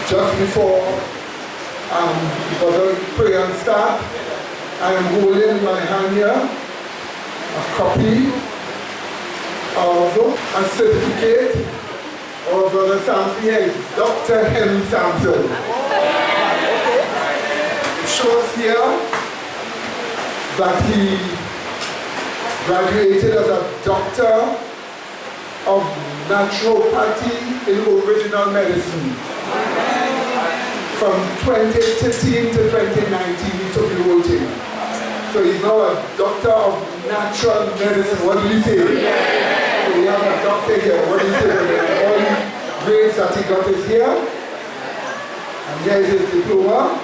just before the prayer and start, I am holding in my hand here a copy of a certificate of Brother Sampson. Here is Dr. Henry Sampson. It shows here that he graduated as a doctor of naturopathy in original medicine. From 2013 to 2019, he took the whole thing. So he's now a doctor of natural medicine. What do you say? So we have a doctor here. What do you say? All the grades that he got is here. And here is his diploma.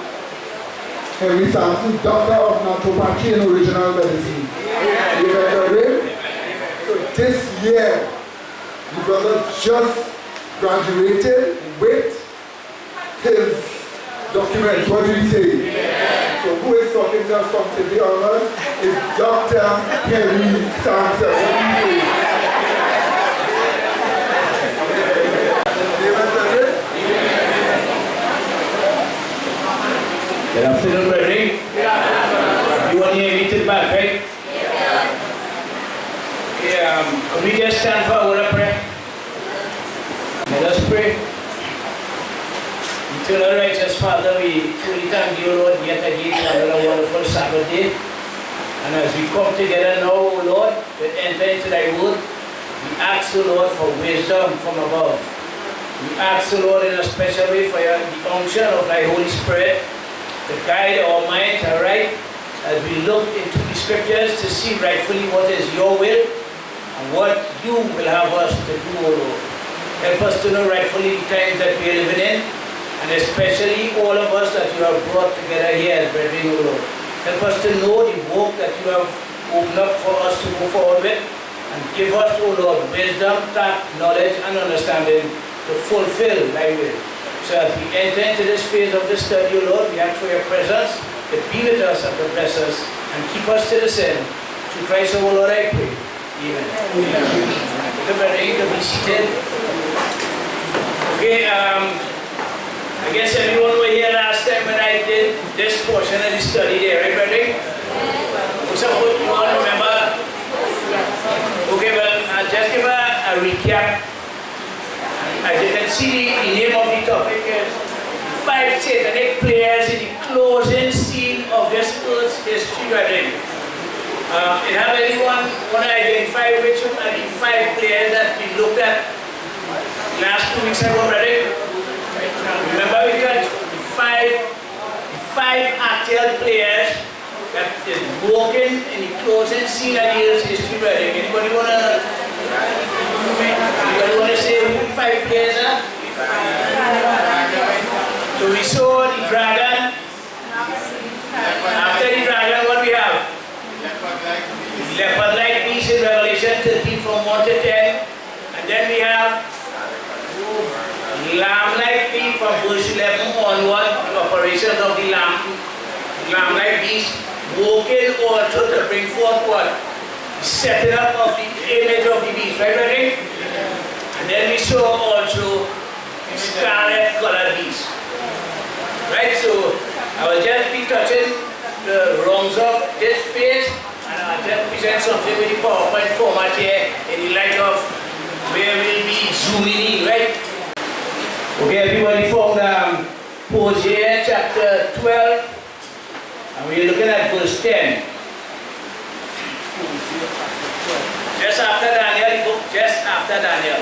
Henry Sampson, doctor of naturopathy and original medicine. You got that grade? So this year, the brother just graduated with his documents. What did he say? Yeah. So who is talking to us from today onwards is Dr. Henry Sampson. What do you say? Good afternoon, brethren. You want to hear me to the back, right? Can we just stand for a word of prayer? Let us pray. Eternal righteous Father, we truly thank you, Lord, yet again for another wonderful Sabbath day. And as we come together now, O Lord, to enter into thy word, we ask, O Lord, for wisdom from above. We ask, O Lord, in a special way for the unction of thy Holy Spirit to guide our minds aright as we look into the scriptures to see rightfully what is your will and what you will have us to do, O Lord. Help us to know rightfully the times that we are living in, and especially all of us that you have brought together here as brethren, O Lord. Help us to know the work that you have opened up for us to move forward with, and give us, O Lord, wisdom, tact, knowledge, and understanding to fulfill thy will. So as we enter into this phase of the study, O Lord, we ask for your presence to be with us and to bless us and keep us to this end. Through Christ our Lord, I pray. Amen. Amen. Ready to be seated. Okay, I guess everyone were here last time when I did this portion of the study there, right, Ready? So you all remember? Okay, well, I'll just give a recap. As you can see, the name of the topic is 5 Satanic players in the closing scene of this earth's history, brethren. It have anyone want to identify which are the 5 players that we looked at last 2 weeks ago, brethren? Remember, we got five actual players that is walking in the closing scene of the earth's history, brethren. Anybody want to say who 5 players are? So we saw the dragon. After the dragon, what we have? Leopard-like beast in Revelation 13 from 1 to 10. And then we have lamb-like beast from verse 11 onward, the operations of the lamb-like beast, walking also to bring forth what? The setting up of the image of the beast, right, right? And then we saw also the scarlet colored beast. Right, so I will just be touching the rungs of this phase, and I'll just present something with the PowerPoint format here in the light of where we'll be zooming in, right? Okay, everybody found Hosea chapter 12, and we're looking at verse 10. Just after Daniel, the book just after Daniel.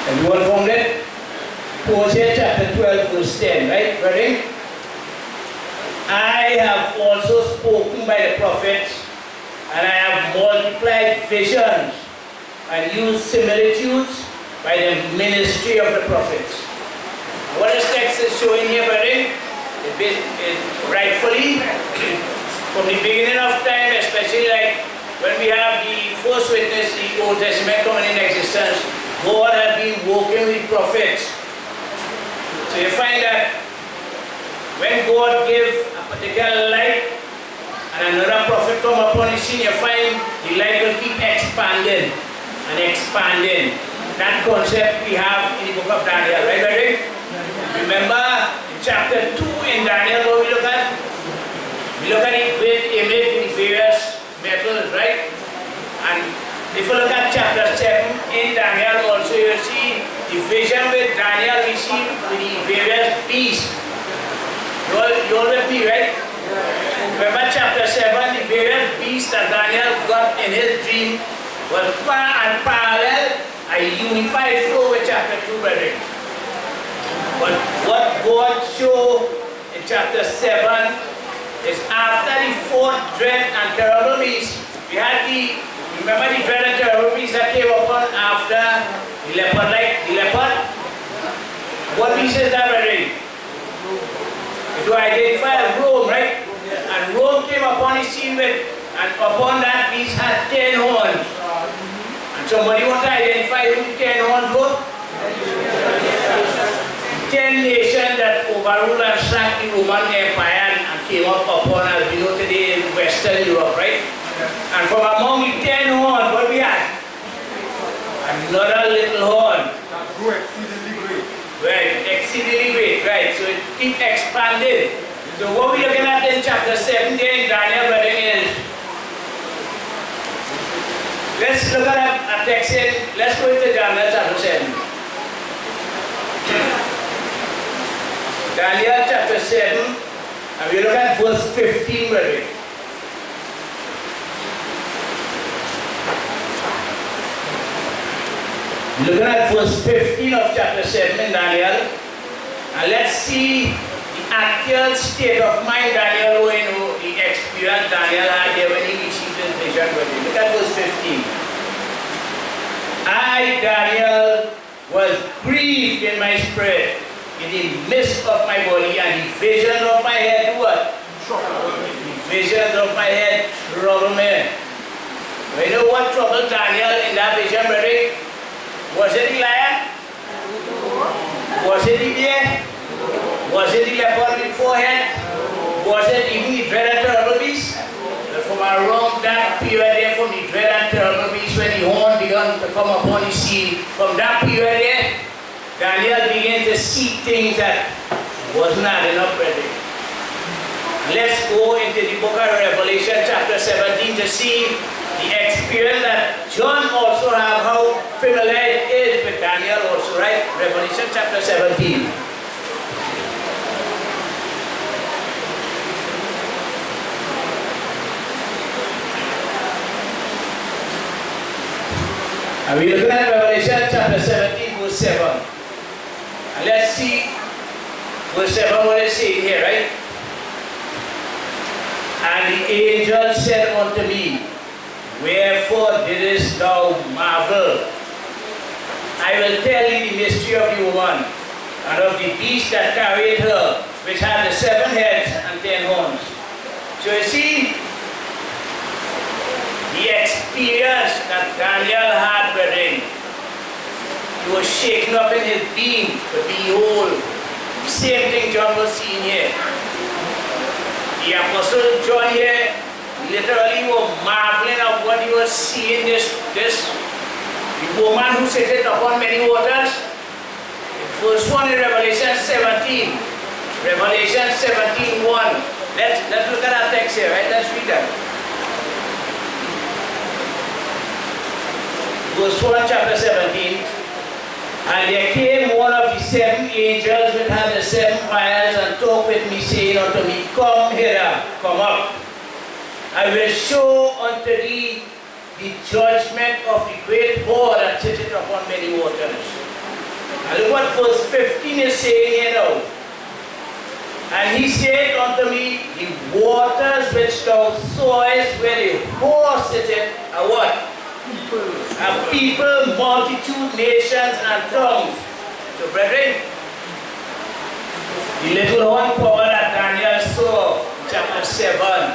Everyone found it? Hosea chapter 12 verse 10, right? Ready? I have also spoken by the prophets, and I have multiplied visions and used similitudes by the ministry of the prophets. What this text is showing here, brethren, it rightfully, from the beginning of time, especially like when we have the first witness, the Old Testament coming in existence, God has been working with prophets. So you find that when God gave a particular light and another prophet come upon the scene, you find the light will keep expanding and expanding. That concept we have in the book of Daniel, right, Brother? Remember in chapter 2 in Daniel, what we look at? We look at it with image in the various metals, right? And if you look at chapter 7 in Daniel also, you see the vision with Daniel received with the various beasts. You all with me, right? Remember chapter 7, the various beasts that Daniel got in his dream was parallel, a unified flow with chapter 2, brethren. But what God showed in chapter 7 is after the fourth dread and terrible beast, we had remember the dread and terrible beast that came upon after the leopard, like the leopard? What beast is that, brethren? It was identified as Rome, right? And Rome came upon the scene with, and upon that beast had 10 horns. And somebody want to identify who the 10 horns were? 10 nations that overruled and sacked the Roman Empire and came up upon, as we know today, in Western Europe, right? And from among the 10 horns, what we had? Another little horn. Grew exceedingly great. Right, exceedingly great, right? So it keeps expanding. So what we're looking at in chapter 7 there in Daniel, brethren, is, let's look at a text in, let's go into Daniel chapter 7. Daniel chapter 7, and we look at verse 15, brethren. Looking at verse 15 of chapter 7 in Daniel, and let's see the actual state of mind Daniel, the experience Daniel had there when he received his vision. Look at verse 15. I, Daniel, was grieved in my spirit, in the midst of my body, and the vision of my head, what? The vision of my head troubled me. You know what troubled Daniel in that vision, brother? Was it the lion? Was it the bear? Was it the leopard with 4 heads? Was it even the dread and terrible beast? From around that period there, from the dread and terrible beast, when the horn began to come upon the scene, from that period there, Daniel began to see things that was not enough, brother. Let's go into the book of Revelation chapter 17 to see the experience that John also have, how familiar it is with Daniel also, right? Revelation chapter 17. And we look at Revelation chapter 17 verse 7. And let's see verse 7 what it's saying here, right? And the angel said unto me, wherefore didst thou marvel? I will tell thee the mystery of the woman, and of the beast that carried her, which had the 7 heads and 10 horns. So you see, the experience that Daniel had, brethren, he was shaken up in his being, but behold, the same thing John was seeing here. The Apostle John here literally was marveling at what he was seeing, the woman who sitteth upon many waters. Verse 1 in Revelation 17. Revelation 17:1. Let's look at our text here, right? Let's read that. Verse 1, chapter 17. And there came one of the 7 angels which had the 7 vials, and talked with me, saying unto me, come hither, come up. I will show unto thee the judgment of the great whore that sitteth upon many waters. And look what verse 15 is saying here now. And he said unto me, the waters which thou sawest where the whore sitteth are what? A people, multitude, nations, and tongues. So, brethren, the little horn power that Daniel saw in chapter 7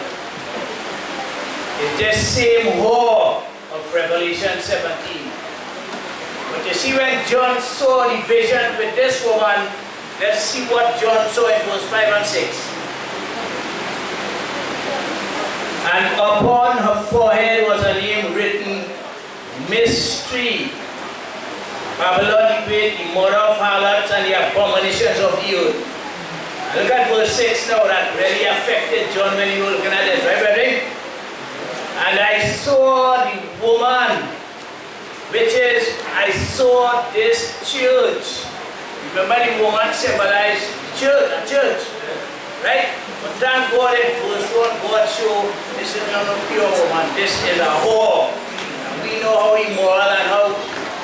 is this same whore of Revelation 17. But you see, when John saw the vision with this woman, Let's see what John saw in verse 5 and 6. And upon her forehead was a name written, Mystery. Babylon the Great, the mother of harlots and the abominations of the earth. And look at verse 6 now, that really affected John when he was looking at this, right, brethren? And I saw the woman, which is, I saw this church. Remember the woman symbolized church, a church, right? But thank God in verse 1, God showed this is not a pure woman, this is a whore. And we know how immoral and how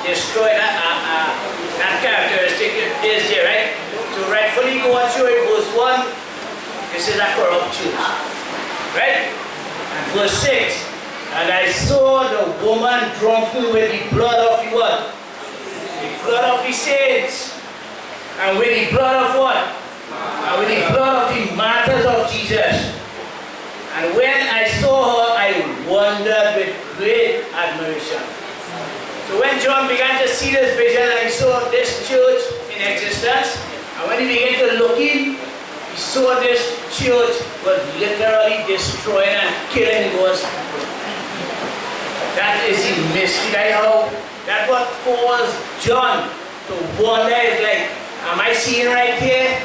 destroyed that characteristic is there, right? So rightfully God showed in verse 1, this is a corrupt church, right? And verse 6, and I saw the woman drunken with the blood of the what? The blood of the saints. And with the blood of what? And with the blood of the martyrs of Jesus. And when I saw her, I wondered with great admiration. So when John began to see this vision and he saw this church in existence, and when he began to look in, he saw this church was literally destroying and killing God's people. That is the mystery. That's what caused John to wonder. It's like, am I seeing right here?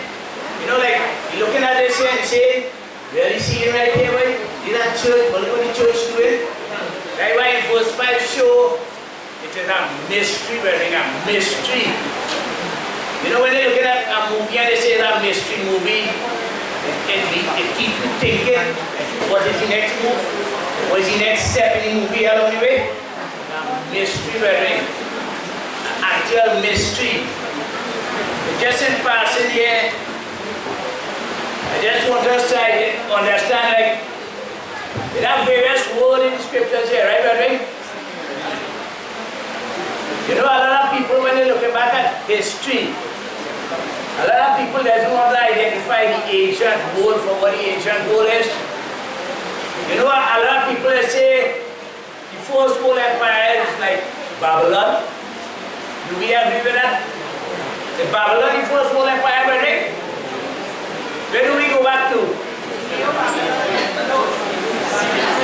You know, like, you're looking at this here and saying, really seeing right here, right? Is that church? Well, look what the church doing. That's why in verse 5 show, it is a mystery, brethren, a mystery. You know, when they're looking at a movie and they say it's a mystery movie, it keeps you thinking, what is the next move? What is the next step in the movie along the way? A mystery, brethren. An actual mystery. Just in passing here, I just want us to understand, like, there are various words in the scriptures here, right, brethren? You know, a lot of people, when they're looking back at history, a lot of people doesn't want to identify the ancient world for what the ancient world is. You know, a lot of people say the first world empire is like Babylon. Do we agree with that? The Babylon, the first world empire, brethren? Where do we go back to?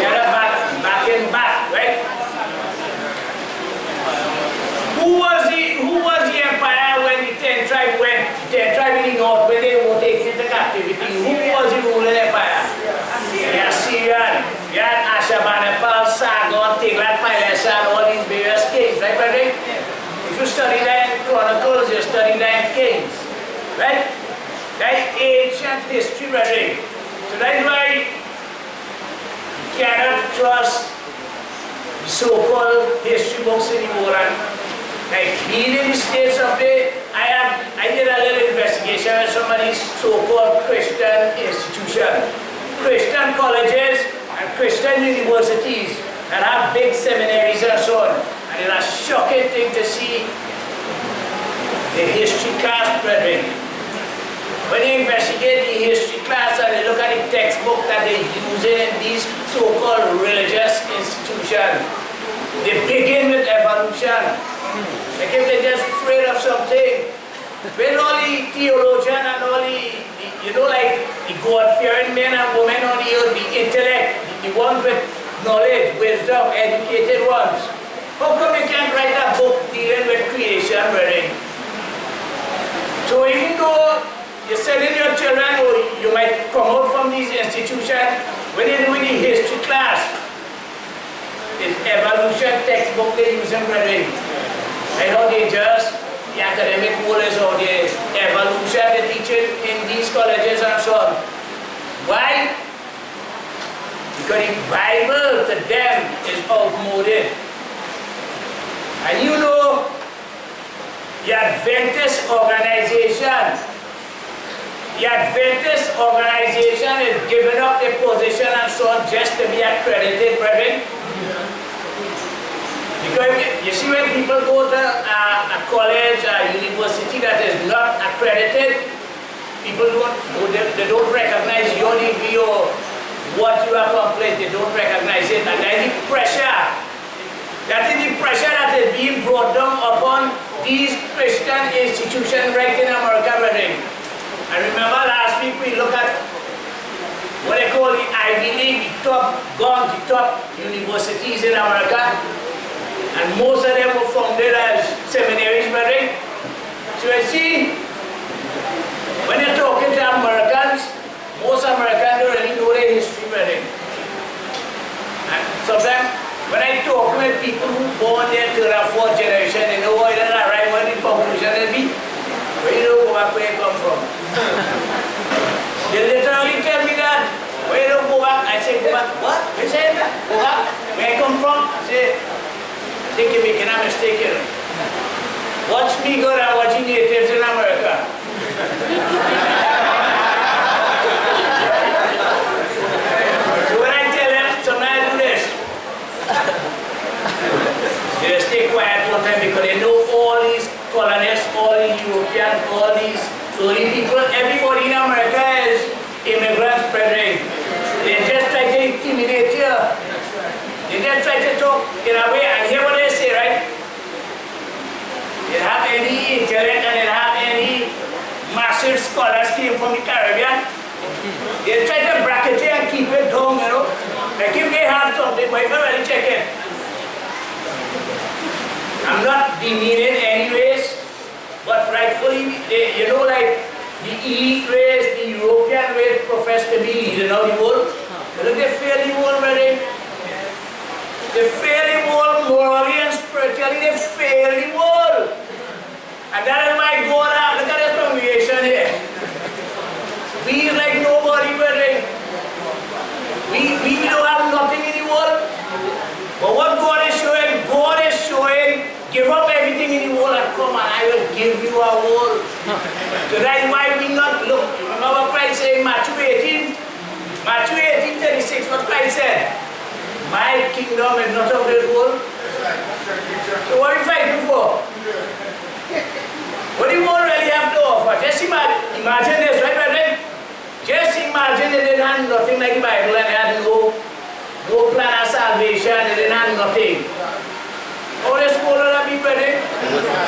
Yeah, back and back, right? Who was the empire when the 10 tribes went? The 10 tribes in the north, when they were taken into captivity, who was the ruling empire? The Assyrian. You had Ashurbanipal, Sargon, Tiglath-Pileser, and all these various kings, right, brethren? If you study that in Chronicles, you study that in Kings, right? That's ancient history, brethren. So that's why you cannot trust the so-called history books anymore. Like being in the States of the, I did a little investigation with some of these so-called Christian institutions, Christian colleges and Christian universities that have big seminaries and so on. And it's a shocking thing to see the history class, brethren. When they investigate the history class and they look at the textbook that they're using in these so-called religious institutions, they begin with evolution. Like if they're just afraid of something. When all the theologians and all the you know, like the God-fearing men and women on the earth, the intellect, the ones with knowledge, wisdom, educated ones, how come you can't write a book dealing with creation, brethren? So even though you're sending your children, or you might come out from these institutions, when you're doing the history class, it's evolution textbook they're using, brethren. I know they just, the academic world is or the evolution they teach it in these colleges and so on. Why? Because the Bible to them is outmoded. And you know, the Adventist organization is giving up their position and so on just to be accredited, brethren. Because you see, when people go to a college, a university that is not accredited, people don't recognize your degree or what you accomplished. They don't recognize it, and then the pressure. That is the pressure that is being brought down upon these Christian institutions right in America, brethren. I remember last week we looked at what they call the Ivy League, the top universities in America. And most of them were founded as seminaries, brother. So I see, when you're talking to Americans, most Americans don't really know their history, brother. And sometimes, when I talk with people who born there third or fourth generation, they know why they're not right, what the conclusion will be. But you don't go back where you come from. They literally tell me that. Where you don't go back? I say, go back. What? They say, go back. Where I come from? I say, I think you're making a mistake here. Watch me go and watching natives in America. So when I tell them, sometimes I do this. They just stay quiet one time because they know all these colonists, all these Europeans, all these early people, everybody in America is immigrants, brethren. They just try to intimidate you. They just try to talk in a way, and hear what they say, right? They have any intellect and they have any massive scholars came from the Caribbean. They try to bracket it and keep it down, you know. Like if they have something, but if I really check it. I'm not demeaning any race, but rightfully, you know, like the elite race, the European race profess to be leading out the world. Look, they fail the world, brother. They fail the world morally and spiritually, they fail the world. And that is why God, look at this congregation here. We like nobody, brother. We don't have nothing in the world. But what God is showing, give up everything in the world and come and I will give you a world. So that is why we not look. Remember what Christ said in Matthew 18:36, what Christ said? My kingdom is not of this world. So what are we fighting for? What do you want really have to offer? Just imagine this, right, brother? Just imagine they didn't have nothing like the Bible and they had no plan of salvation, they didn't have nothing. How this world will be, brother?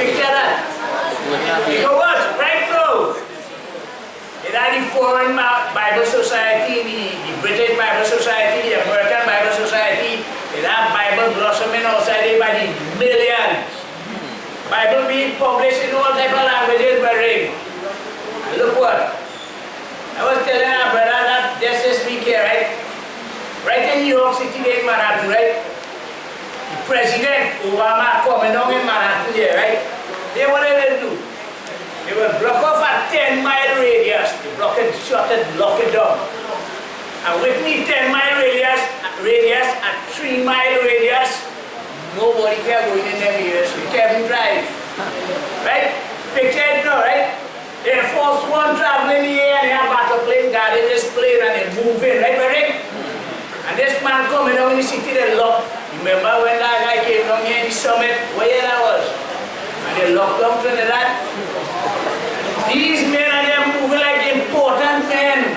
Picture that. Because what? Right now, it had the foreign Bible Society, the British Bible Society, the American Bible Society, it had Bible blossoming outside there by the millions. Bible being published in all type of languages, brother. And look what? I was telling our brother that just this week here, right? Right in New York City, there in Manhattan, right? The President Obama coming down in Manhattan there, right? They what did they do? They will block off a 10-mile radius. They block it, shut it, lock it down. And with me 10-mile radius and 3-mile radius, nobody can go in them areas. You can't drive. Right? Picture it now, right? They force one traveling in the air and they have battle plane guarding this plane and they move in, right, buddy? And this man coming down in the city, they lock. Remember when that guy came down here in the summit, where that was? And they locked down Trinidad. These men are there moving like important men.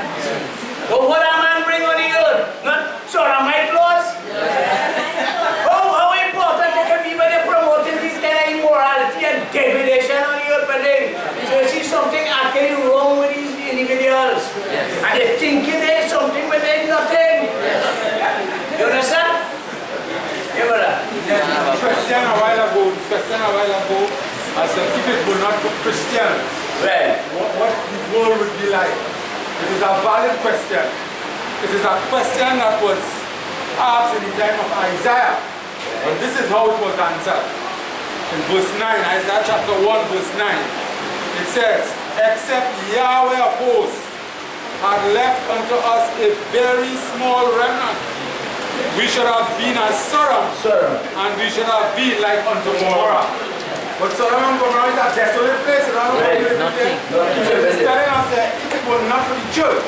But what a man bring on the earth? Not sodomite laws? How important it can be when they're promoting this kind of immorality and degradation on the earth, but then so you see something actually wrong with these individuals. And they're thinking there's something but there's nothing. You understand? Yeah, brother. Question a while ago, I said if it were not for Christians, Right. what the world would be like. It is a valid question. It is a question that was asked in the time of Isaiah. And this is how it was answered. In verse 9, Isaiah chapter 1, verse 9, it says, except Yahweh of hosts had left unto us a very small remnant, we should have been as Sodom, and we should have been like unto Gomorrah. But Sodom and Gomorrah is a desolate place. Right. So it's telling us that if it were not for the church,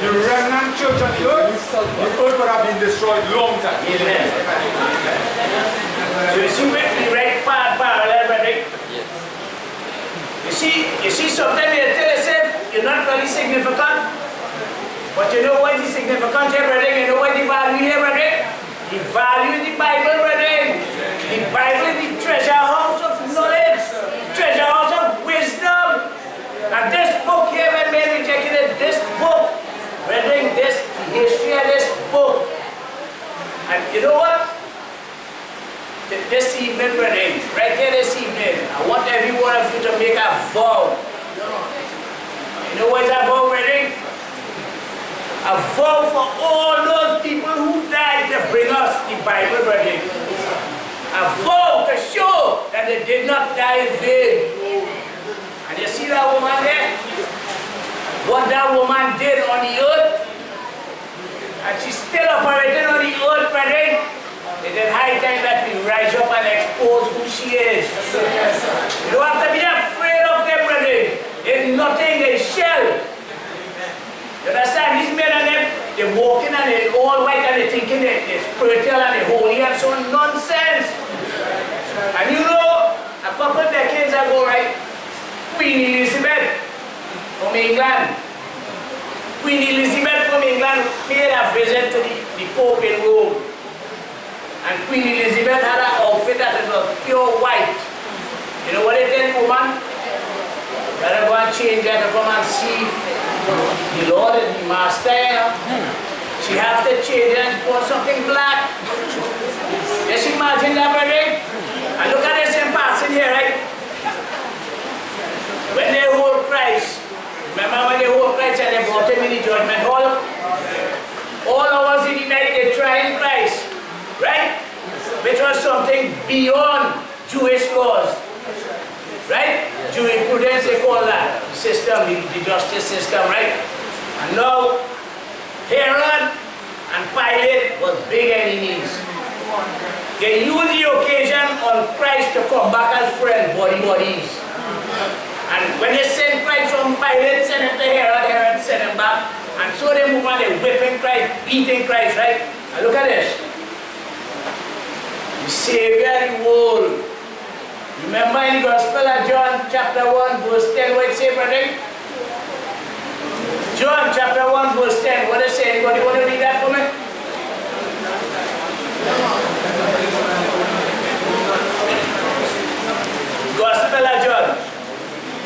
the remnant church on the earth would have been destroyed long time. Amen. So you see with the right parallel, brother? You see sometimes you tell yourself you're not really significant. But you know what is significant here, brother? You know what the value here, brother? The value in the Bible, brother. The Bible is the treasure house of knowledge, treasure house of wisdom. And this book here, when men you know what? This evening, brethren, right here this evening, I want every one of you to make a vow. You know what is a vow, brethren? A vow for all those people who died to bring us the Bible, brethren. A vow to show that they did not die in vain. And you see that woman there? What that woman did on the earth, and she's still operating on the earth, brethren. It is high time that we rise up and expose who she is. You don't have to be afraid of them, brethren. It's nothing, they shall. You understand? These men and them, they're walking and they're all white and they're thinking they're spiritual and they're holy and so on. Nonsense. And you know, a couple of decades ago, right, Queen Elizabeth from England. Queen Elizabeth from England paid a visit to the Pope in Rome. And Queen Elizabeth had an outfit that was pure white. You know what they tell woman? Gotta go and change that to come and see the Lord and the Master. You know? She has to change it and put something black. Just imagine that, brother. And look at this in passing here, right? When they hold Christ, remember when they hold Christ and they brought him in the judgment hall? All hours in the night they tried Christ, right? Which was something beyond Jewish laws, right? Jurisprudence, they call that system, the justice system, right? And now, Herod and Pilate was big enemies. They used the occasion on Christ to come back as friends, buddies. And when they sent Christ from Pilate, sent him to Herod, Herod sent him back. And so they move on, they're whipping Christ, beating Christ, right? And look at this. The Savior of the world. Remember in the Gospel of John chapter 1 verse 10 what it says, brother? John chapter 1 verse 10, what it says? Anybody want to read that for me? Gospel of John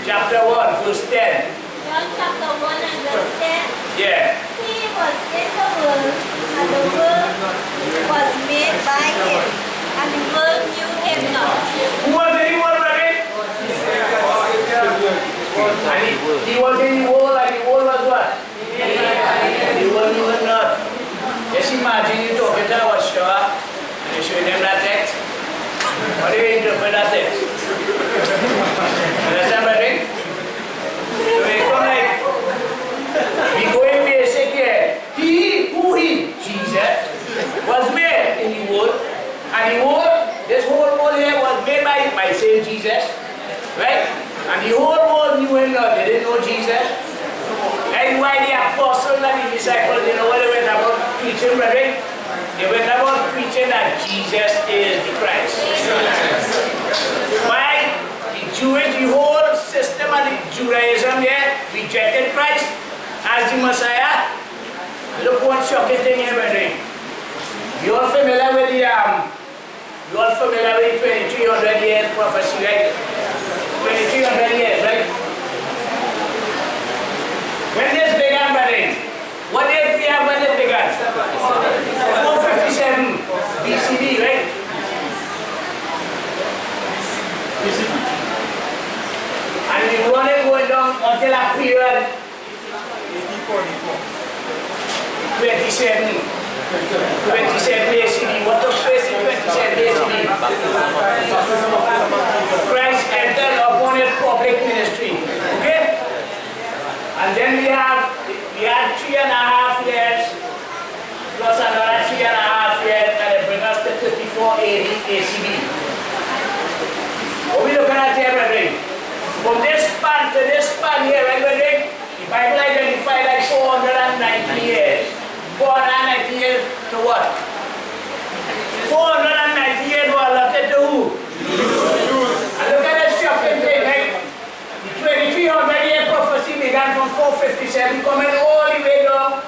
chapter 1 verse 10. John chapter 1 and verse 10. Yeah. He was in the world, and the world was made by him, and the world knew him not. Who was in the world, brother? And he was in the world, and the world was what? The world knew him not. Just imagine you talking to our shower, and you showing them that text. How do you interpret that text? Understand, brother? So they come like, we go in basic here. He, Jesus, was made in the world, and the world, this whole world here was made by saying Jesus, right? And the whole world knew him not, they didn't know Jesus. That's why the apostles and the disciples, you know what they went about preaching, brother? They went about preaching that Jesus is the Christ. Why? The whole system of the Judaism there rejected Christ as the Messiah. Look what shocking thing here, brethren. You all familiar with the 2300 years prophecy, right? 2300 years, right? When this began, brethren, what did we have when it began? 457 BCD, right? And we run it going down until a period 27 ACD. What took place in 27 ACD? Christ entered upon his public ministry. Okay? And then we had 3.5 years plus another 3.5 years, and it brings us to 34 AD ACD. What we looking at here, brethren? From this span to this span here, right, brethren? The Bible identified like 490 years. 490 years to what? 490 years were allotted to who? And look at this shocking thing, right? The 2300 year prophecy began from 457, coming all the way down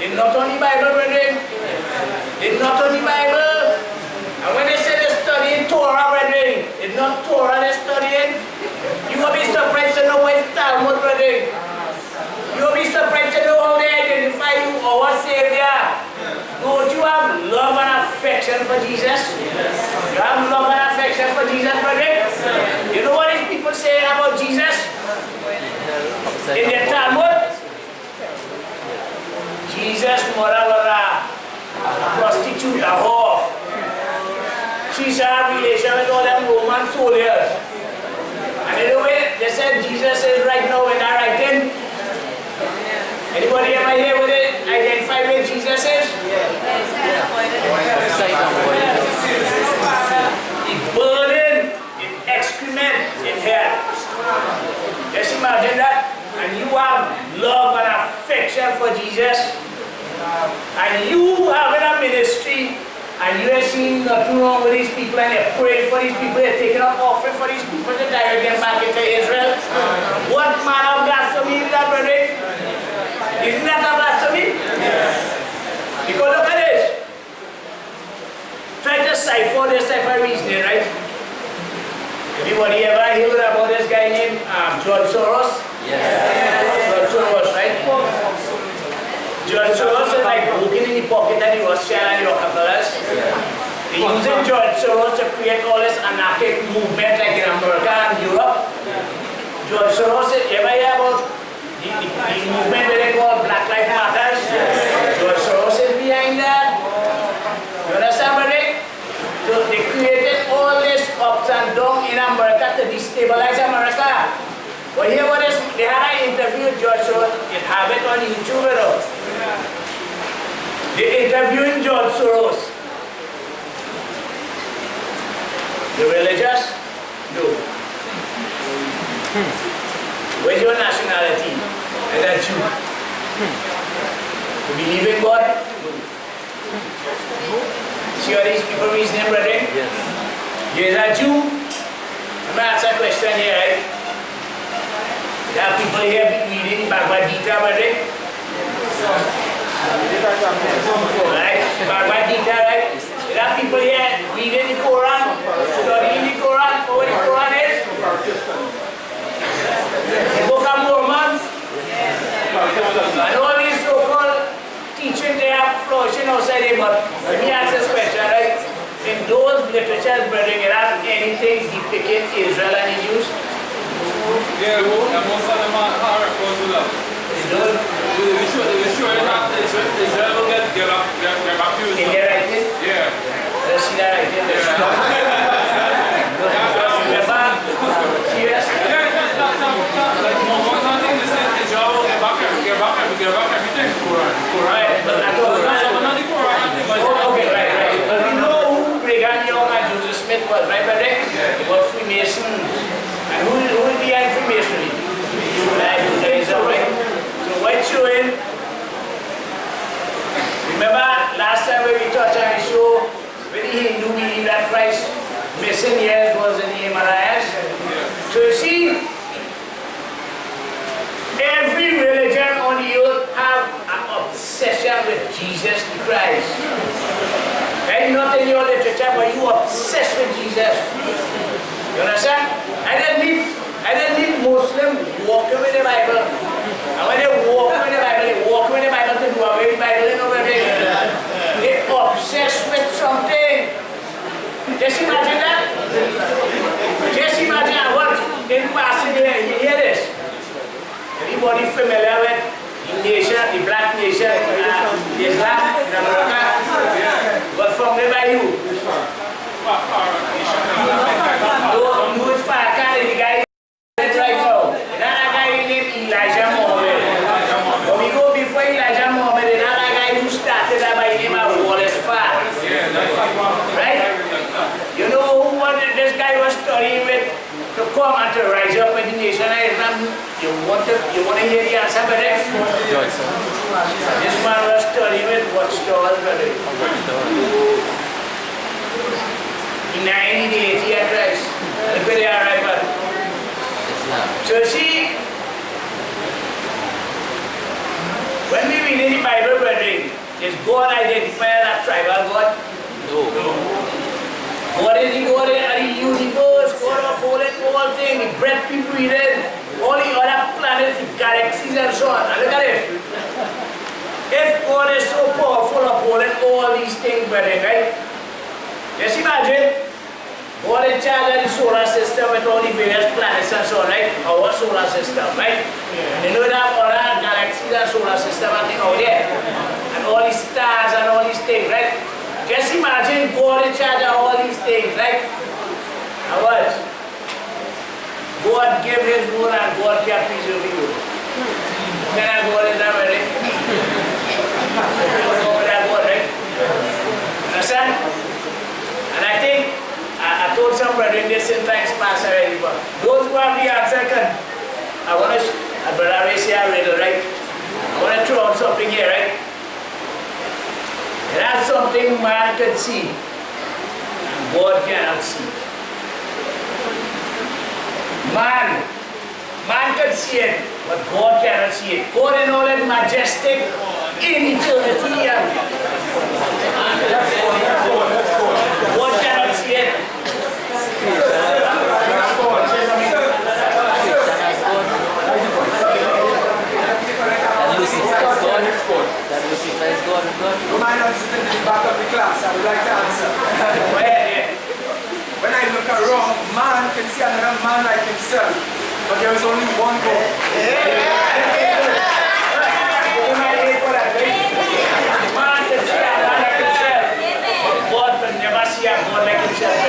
It's not only Bible, brethren. It's not only Bible. And when they say they're studying Torah, brethren, it's not Torah they're studying. You will be surprised to know what is Talmud, brethren. You will be surprised to know how they identify you or what Savior. Don't you have love and affection for Jesus? You have love and affection for Jesus, brethren? You know what these people say about Jesus? In their Talmud? Jesus' mother was a prostitute, a whore. She had a relation with all them Roman soldiers. And in the way they said Jesus is right now in our writing. Anybody ever here with it? Identify where Jesus is? It's burning in excrement in hell. Just imagine that. And you have love and affection for Jesus. And you having a ministry. And you are seeing nothing wrong with these people, and they're praying for these people, they're taking up offering for these people to direct them back into Israel. What manner of blasphemy is that, brethren? Isn't that a blasphemy? Because look at this. Try to cipher this type of reasoning, right? Anybody ever heard about this guy named George Soros? Yes. George Soros, right? George Soros is like looking in the pocket of the Russian and the Rockefellers. They're using George Soros to create all this anarchic movement like in America and Europe. George Soros, you ever hear about the movement that they call Black Lives Matter? George Soros is behind that. You understand, brother? So they created all this ups and downs in America to destabilize America. But here what is, they had an interview with George Soros, you have it on YouTube, you know. They interviewing George Soros. The religious? No. Where's your nationality? Is that Jew? You believe in God? No. See all these people reasoning, brethren? Yes. You're a Jew? I'm going to ask a question here, right? There are people here reading Bhagavad Gita, brethren? Right? Bhagavad Gita, right? There are people here reading the Quran, studying the Quran, know what the Quran is? The Book of Mormon? And all these so-called teaching they are flourishing outside here, but let me ask this question, right? In those literatures, brethren, you have anything depicting Israel and the Jews? Yeah, most of them are opposed to love. We sure that Israel will get back to you. In their writing? Yeah. Let's see that writing. Remember? Serious? Yeah, like one thing they said, Israel will get back everything. Quran. Okay, right. But we know who Brigham Young and Joseph Smith was, right, brother? They were Freemasons. And who is behind Freemasonry? Judaism, right? So what's showing? Remember last time when we touched on the show, when the Hindu believed that Christ missing years was in the Himalayas? So you see, every religion on the earth have an obsession with Jesus Christ. Right? Not in your literature, but you are obsessed with Jesus. You understand? I didn't meet Muslims walking with the Bible. And when they walk with the Bible, they walk with the Bible to do away with the Bible and everything. They're obsessed with something. Just imagine that. Just imagine what in passing here, you hear this. Anybody familiar with the nation, the black nation, Islam in America? But from the Bible. No, it's Farrakhan, the guy right now. Another guy named Elijah Muhammad. When we go before Elijah Muhammad, another guy who started that by the name of Wallace Farr. Right? You know what this guy was studying with to come and to rise up with the nation of Islam? You want to hear the answer, brother? This man was studying with watchdogs, brother. In 1980 at Christ. Look where they are right now. So see, When we read in the Bible, brethren, is God identified as tribal God? No. God is the God of the universe, God of all things, the breath we breathe in, all the other planets, the galaxies and so on. And look at it. If God is so powerful upholding all these things, brethren, right? Just imagine God in charge of the solar system with all the various planets and so on, right? Our solar system, right? And you know that other galaxies and solar system and things out there. And all these stars and all these things, right? Just imagine God in charge of all these things, right? And what? God gave his word and God can preserve the word. Can I go in that way? That word, right? Understand? And I think I told some brethren this in times past already, but those who have the answer can, brother Ray say a riddle, right? I want to throw out something here, right? That's something man can see, and God cannot see. Man can see it, but God cannot see it. God is all that majestic in eternity. God cannot see it. You might not sit in the back of the class, I would like to answer. When I look around, man can see another man like himself, but there is only one God. Man can see a man like himself, but God will never see a God like himself.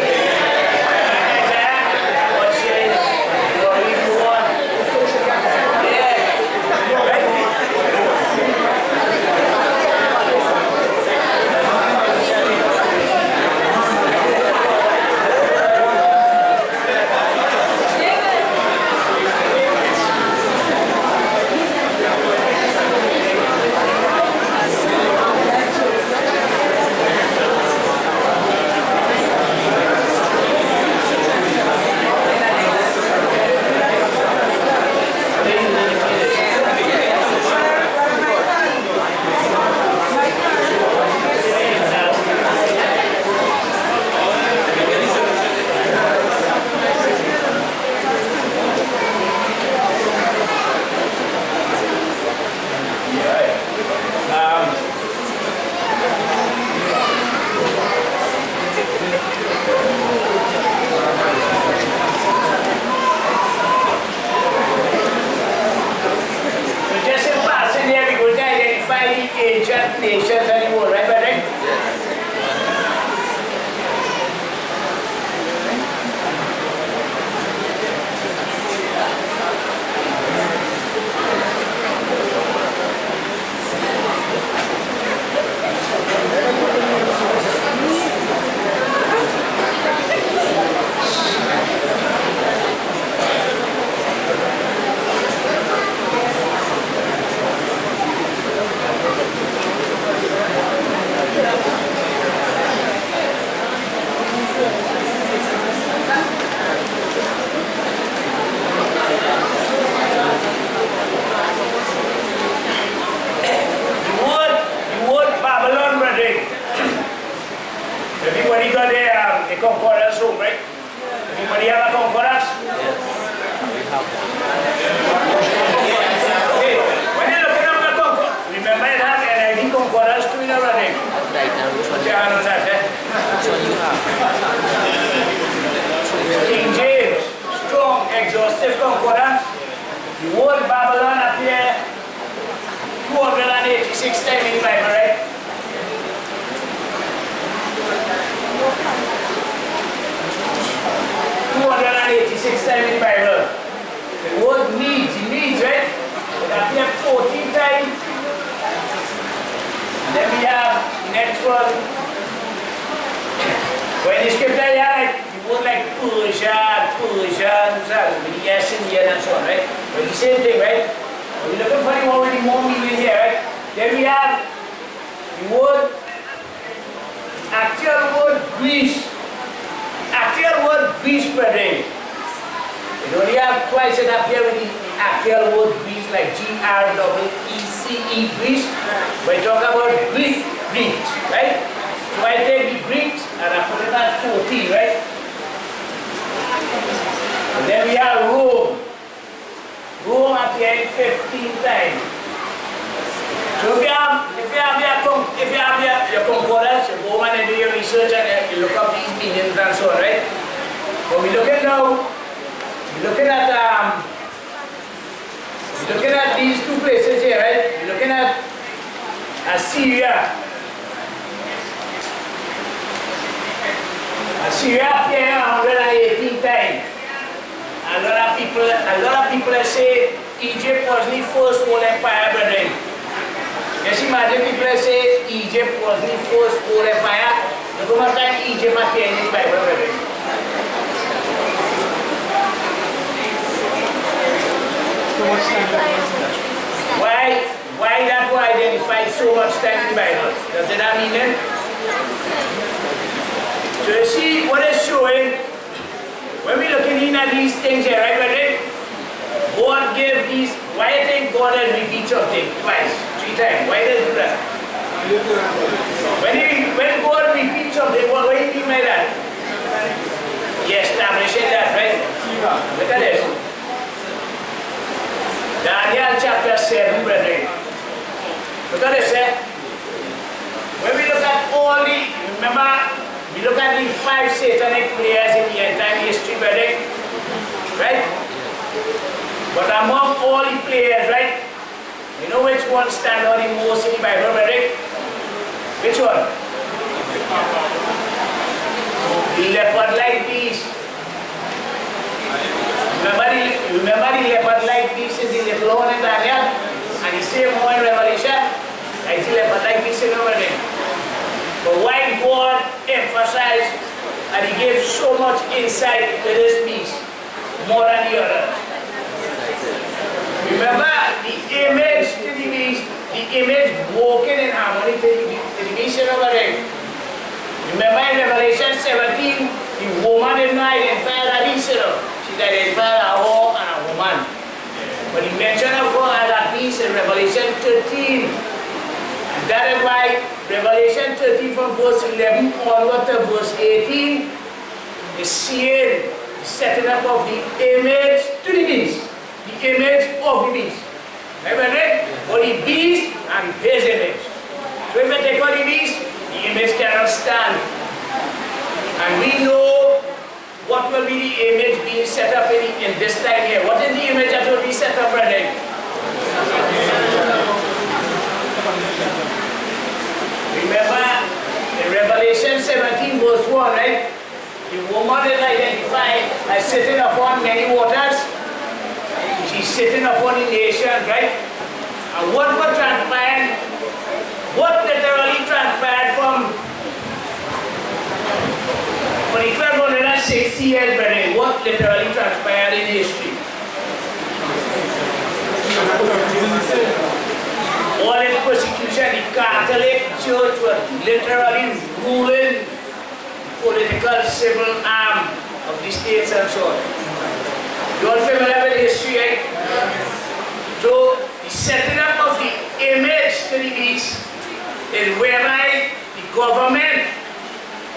Nations anymore, right, brother? Everybody got a concordance home, right? Everybody have a concordance? Yes. Okay. When you're looking up the concordance, remember it has NIV concordance too in a running. That's right now. Which one? Yeah, I know that, eh? Which one you have? King James, strong, exhaustive concordance. The word Babylon appears 286 times in the Bible, right? 286 times in the Bible. The word needs, right? It appears 14 times. And then we have the next one. When the scripture here, like, the word like Persian, with the S in here and so on, right? But the same thing, right? We're looking for the one with the more meaning here, right? Then we have the word, actual word Greece. Actual word Greece, brethren. We only have twice it appear with the actual word Greece, like Greece. G-R-E-E-C-E, Greece. We talk about Greeks, right? So I take the Greeks and I put it at 14, right? And then we have Rome. Rome appeared 15 times. So if you have your concordance, you go and do your research and you look up these meanings and so on, right? But we're looking at these two places here, right? We're looking at Assyria. Assyria appeared 118 times. A lot of people say Egypt was the first world empire, brethren. Just imagine people say Egypt was the first world empire. Look how much time Egypt appeared in the Bible, brethren. Why that was identified so much time in the Bible? Does that mean it? So you see what it's showing, when we're looking in at these things here, right, brethren? God gave these, why do you think God has repeated something twice, 3 times? Why does he do that? When God repeats something, what do you mean by that? He establishes that, right? Look at this. Daniel chapter 7, brethren. Look at this, eh? When we look at all the, remember, we look at the 5 satanic players in the entire history, brethren, right? But among all the players, right, you know which one stand out the most in the Bible, brethren? Which one? The leopard-like beast. Remember the leopard-like beast in the little one in Daniel? And the same one in Revelation? Like the leopard-like beast in Revelation. But why God emphasized and he gave so much insight to this beast more than the others? Remember the image to the beast, the image walking in harmony to the beast over there. Remember in Revelation 17, the woman did not identify a beast, she identified a whore and a woman. But he mentioned of her as a beast in Revelation 13. And that is why Revelation 13 from verse 11 onward to verse 18 is seeing the setting up of the image to the beast. The image of the beast. Remember, or the beast and his image. So if you take out the beast, the image cannot stand. And we know what will be the image being set up in this time here. What is the image that will be set up, brother? Remember, in Revelation 17 verse 1, right? The woman is identified as sitting upon many waters. She's sitting upon the nation, right? And what transpired? What literally transpired from the 1260 years, brother? What literally transpired in history? All this persecution, the Catholic Church was literally ruling the political, civil arm of the states and so on. You all familiar with history, right? So, the setting up of the image to the beast is whereby the government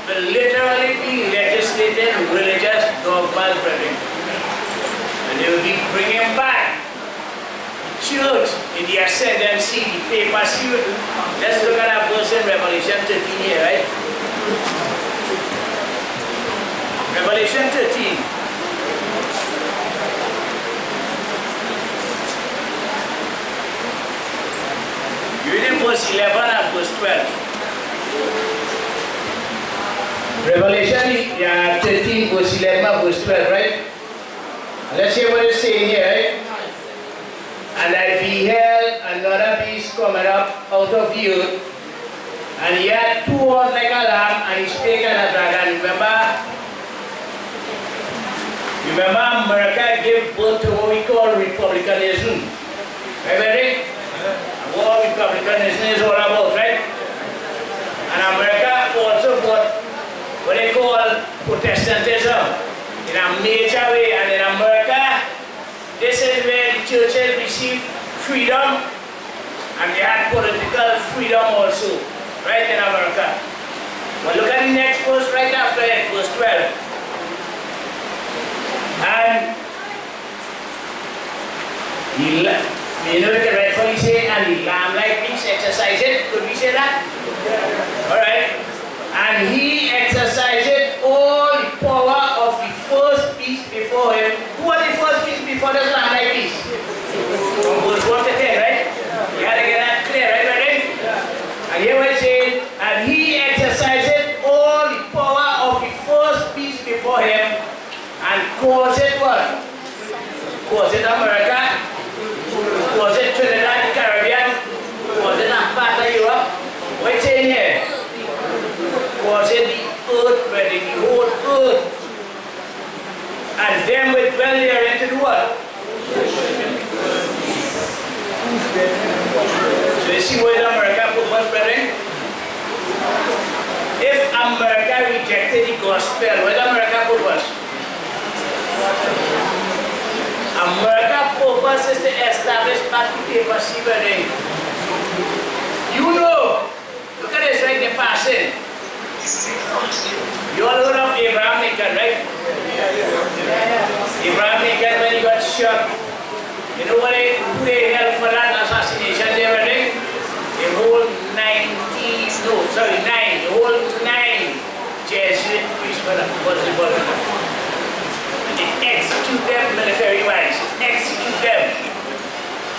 will literally be legislating religious dogmas, brethren. And they will be bringing back the church in the ascendancy, the papacy. Let's look at that verse in Revelation 13 here, right? Revelation 13. Reading verse 11 and verse 12. Revelation 13 verse 11 and verse 12, right? Let's hear what it's saying here, right? And I beheld another beast coming up out of the earth, and he had 2 horns like a lamb, and he spake as a dragon. Remember America gave birth to what we call republicanism. Right? What republicanism is all about, right? And America also got what they call Protestantism in a major way. And in America, this is where the churches receive freedom And they had political freedom also, right in America. Well, look at the next verse right after it, verse 12. And you know, we can rightfully say, and the lamb-like beast exercised it. Could we say that? All right. And he exercised all the power of the first beast before him. Who was the first beast before the lamb-like beast? From verse 1 to 10, right? You had to get that clear, right, brother? And here we say, and he exercised all the power of the first beast before him, and caused it what? Caused it America? Was it Trinidad, Caribbean? Was it not part of Europe? What's in here? Was it the earth, brother, the whole earth? And them will dwell there into the what? So you see where America put us, brethren? If America rejected the gospel, where America put us? America's purpose is to establish back the papacy, brethren. You know, look at this, right? They're passing. You all heard of Abraham Lincoln, right? Abraham Lincoln, when he got shot, you know what they held for that assassination there, brethren? The whole 9, the whole 9 Jesuit priests was the execute them military-wise, execute them.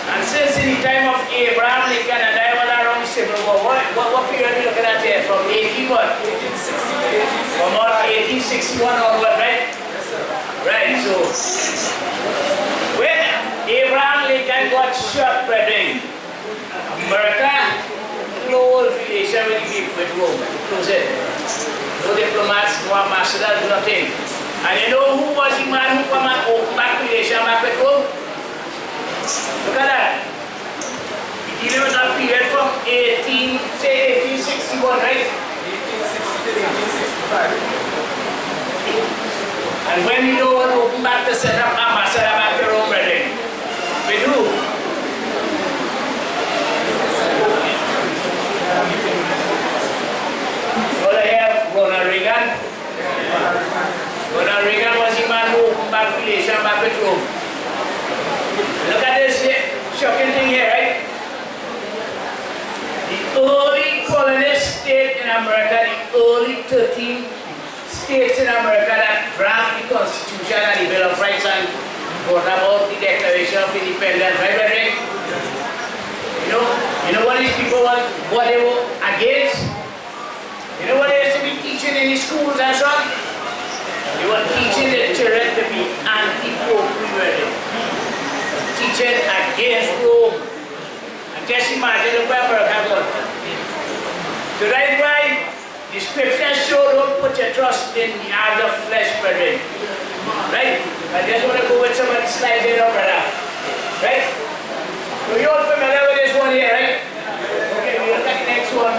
And since in the time of Abraham Lincoln and I was around the Civil War, what period are we looking at here? From 18 what? 1860. From 1861 onward, right? Yes, sir. Right, so when Abraham Lincoln got shot, brethren, America closed relation with Rome, close it. No diplomats, no ambassadors, nothing. And you know who was the man who come and open back relation back with Rome? Look at that. He dealing with a period from 1861, right? 1860 to 1865. And when you know what open back to set up ambassador back to Rome, brethren? With who? Well, I have Ronald Reagan. Ronald Reagan was the man who opened back relation back with Rome. Look at this shocking thing here, right? The early colonist state in America, the early 13 states in America that draft the Constitution and the Bill of Rights and brought about the Declaration of Independence, right, brethren? You know what these people want, what they were against? You know what they used to be teaching in the schools and so on? They were teaching the children to be anti-Pope, teaching against Rome. And just imagine where America got. So that's why the scriptures show don't put your trust in the arms of flesh, brethren. Right? I just want to go with some of the slides here, brother. Right? So you're all familiar with this one here, right? Okay, we'll look at the next one.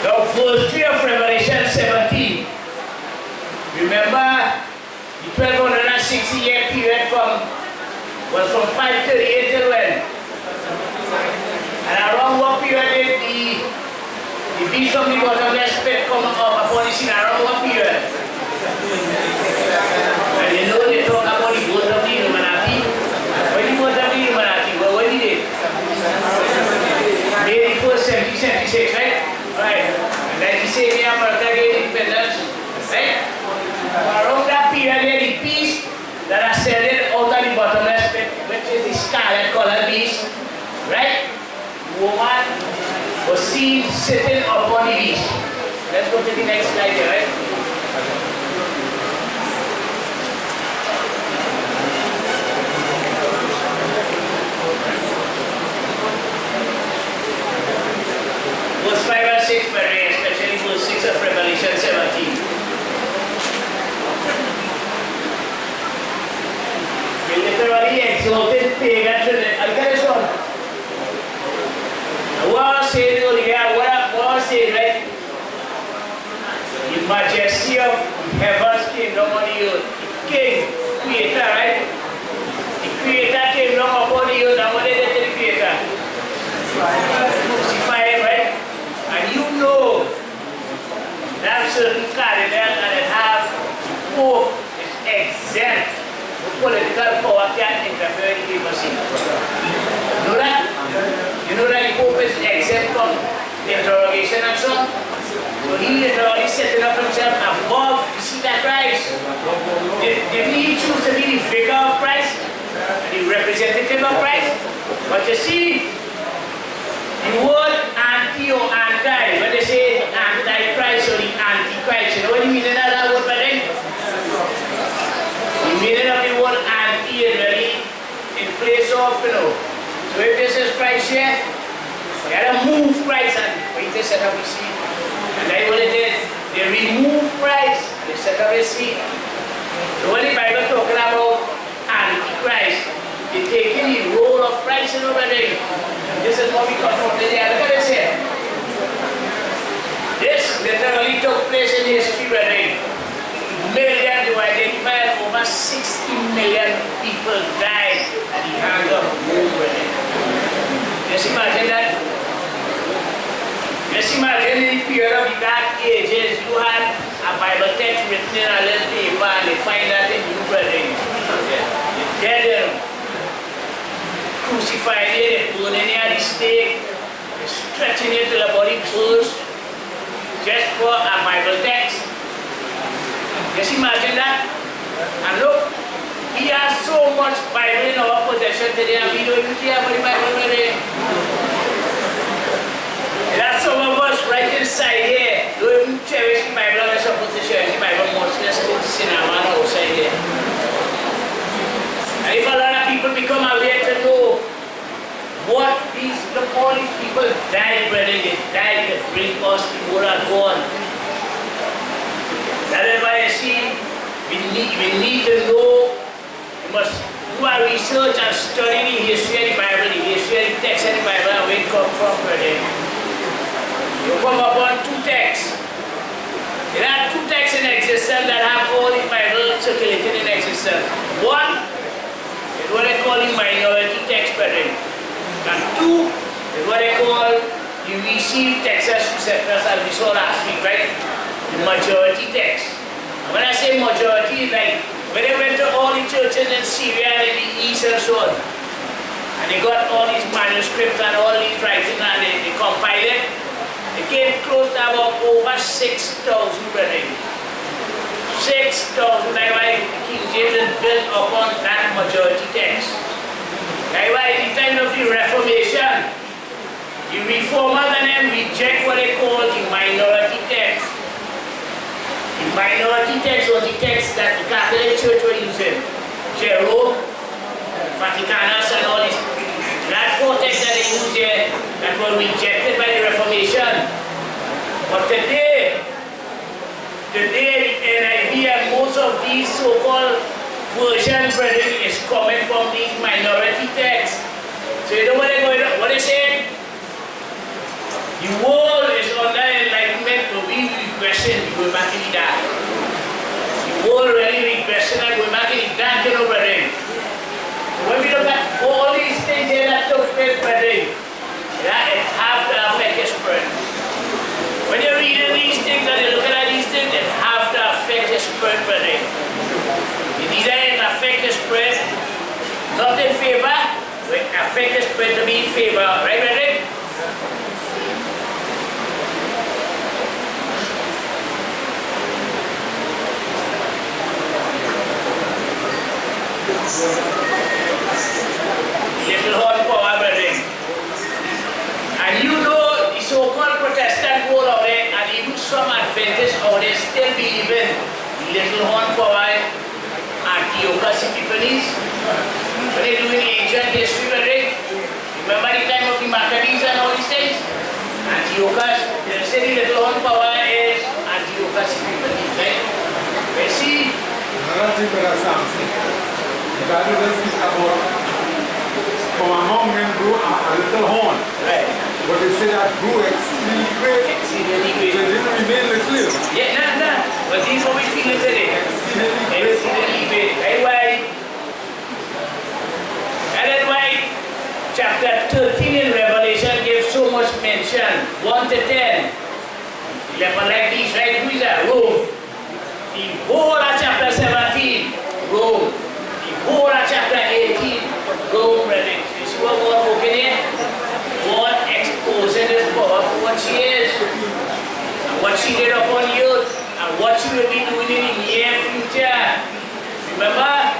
Now, verse 3 of Revelation 17. Remember, the 1260-year period was from 538 till when? And around what period did the beast from the bottomless pit come up upon the scene? Around what period? And you know they talk about the birth of the Illuminati. When the birth of the Illuminati, well, what did it? May 1st, 1776, right? Right. And then he said in America gave independence. Right? Around that period there, the beast that are selling out of the bottomless pit, which is the scarlet colored beast, right? The woman was seen sitting upon the beast. Let's go to the next slide here, right? Verse 5 and 6, especially verse 6 of Revelation 17. We literally exalted pagan Trinity. Look at this one. What I said earlier, what I said, right? The majesty of heavens came down on the earth. The king, creator, right? The creator came down upon the earth, and what did they do to the creator? Crucify him, right? And you know that certain cardinal and it have Pope is exempt. Political power can't interfere in the papacy. You know that? You know that the Pope is exempt from the interrogation and so on? So he literally setting up himself above the seat of Christ. Didn't he choose to be the vicar of Christ? The representative of Christ? But you see, the word anti or anti, when they say anti-Christ or the anti-Christ, you know what you mean in that word, but then? The meaning of the word anti is really in place of, you know. So if this is Christ here, you gotta move Christ and wait to set up a seat. And that's what it is. They remove Christ and they set up a seat. So when the Bible talking about anti-Christ, they're taking the role of Christ in over there. This is what we confront today. Look at this here. This literally took place in history, brethren. Millions were identified, over 60 million people died at the hands of war, brethren. Just imagine that. Just imagine in the period of the Dark Ages, you had a Bible text written in a little paper and they find that in you, brethren. You dead them. Crucified it, they burn it at the stake, they stretching it till the body bursts just for a Bible text. Just imagine that. And look, he has so much Bible in our possession today and we don't even care about the Bible today. There are some of us right inside here don't even cherish the Bible and we're supposed to cherish the Bible much less to the cinema and outside here. And if a lot of people become aware to know what all these people died, brethren, they died to bring us the word of God. That is why I see we need to know, we must do our research and study the history of the Bible, the history of the text of the Bible, and where it comes from, brethren. You come upon two texts. There are two texts in existence that have all the Bible circulated in existence. One is what I call the minority text, brethren. And two is what I call the received textus receptus, as we saw last week, right? The majority text. And when I say majority, like when they went to all the churches in Syria and in the East and so on, and they got all these manuscripts and all these writings and they compiled it, it came close to about over 6,000, brethren. 6,000. That's why King James is built upon that majority text. That's why at the time of the Reformation, the Reformers and them reject what they call the minority text. The minority text was the text that the Catholic Church were using. Jerome, Vaticanus and all these. That four texts that they used here that were rejected by the Reformation. But today the NIV and most of these so-called versions, brethren, is coming from these minority texts. So you know what they're going on? What they say? The world is under enlightenment, but we regressing, we go back in the dark. The world really regressing and going back in the dark, you know, brethren. When we look at all these things here that took place, brethren, that it have to affect your spirit. When you're reading these things and you're looking at these things, it have to affect your spirit, brethren. It either affect your spirit, not in favor, but affect your spirit to be in favor, right, brethren? Little horn power, brethren. And you know the so-called Protestant world out there, and even some Adventists out there still believe in little horn power and Antiochus Epiphanes. When they do in ancient history, brethren, remember the time of the Maccabees and all these things? Antiochus, they say the little horn power is Antiochus Epiphanes, right? You see? Another thing that Samson, the Bible doesn't speak about from among men grew a little horn. Right. But they say that grew exceedingly great. Exceedingly great. So it didn't remain little. Yeah, no. But this is what we feel today. Exceedingly great. That's why. And that's why chapter 13 in Revelation gives so much mention. 1 to 10. 11 like this, right? Who is that? Rome. The whole of chapter 17, Rome. The whole of chapter 18, Rome, brethren. You see what God working in? God exposing His power for what she is, and what she did upon the earth, and what she will be doing in the near future. Remember?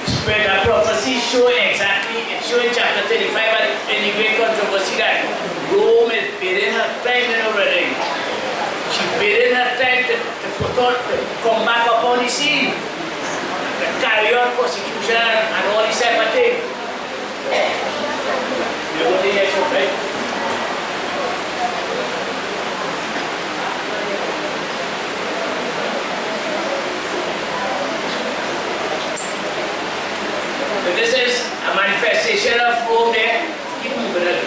The spirit of prophecy show exactly, it shows in chapter 35 in the great controversy that Rome is bidding her time in already. She's bidding her time to come back upon the scene, to carry on persecution and all these type of things. You know what the next one, right? So this is a manifestation of Rome there. Keep moving a little.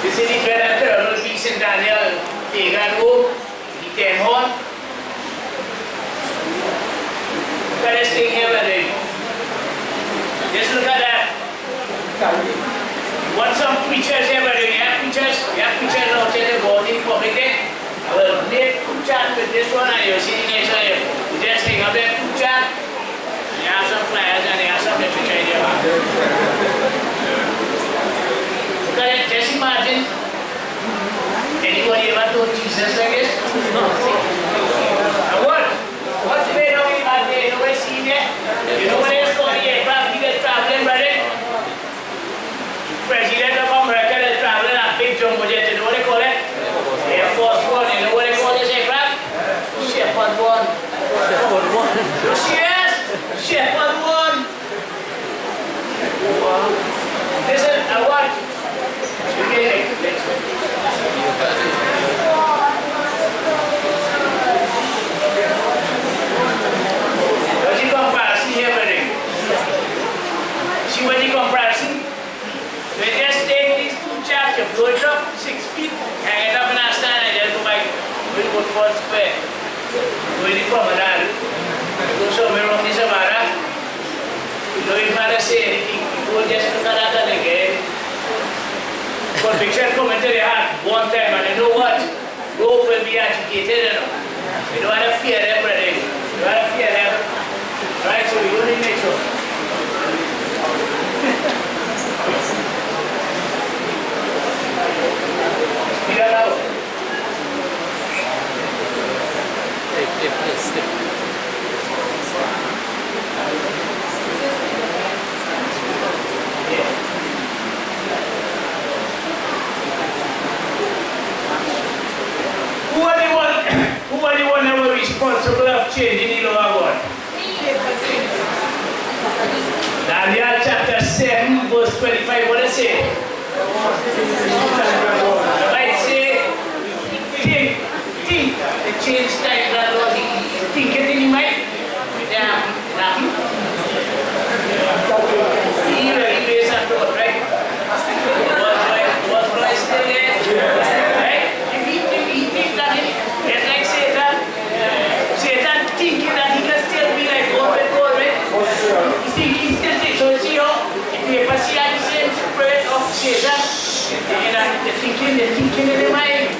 This is the great and terrible beast in Daniel, pagan Rome, the 10 horn. Look at this thing here, brother. Just look at that. You want some preachers here, brother? You have preachers out there that go in public there. I will make two chat with this one and you'll see the next one here. You just hang up there, two chat, and you have some flyers and you have some literature in your hand. Just imagine anybody ever told Jesus like this? And what's the way now we have there? You know what I see there? You know what I saw the aircraft that's traveling, brother? President of America that's traveling a big jumbo jet, you know what they call it? Air Force One, you know what they call this aircraft? Shepherd One. Shepherd One. Yes! Shepherd One. Listen, I want. What's the comparison here, buddy? See what the comparison? They just take these two chaps, you blow it up 6 feet, hang it up in a stand, and just go back. We'll go for square. Go in the promenade. Go somewhere on the savannah. You don't even have to say anything. People just look at that again. Conviction commentary had one time, and you know what? Rome will be agitated, you know. You don't have to fear them, brother. You don't have to fear them. Right, so you only make sure. Speed it out. Step. Who are the one that were responsible of changing the law of God? Daniel chapter 7, verse 25, what does it say? It might say, think, the change time that was think it in the mind. Yeah, he really based on God, right? Was Christ still there? Right? If he thinks that it's like Satan thinking that he can still be like God with God, right? He thinks he still thinks. So see how if you ever see the same spirit of Satan, the thinking in the mind.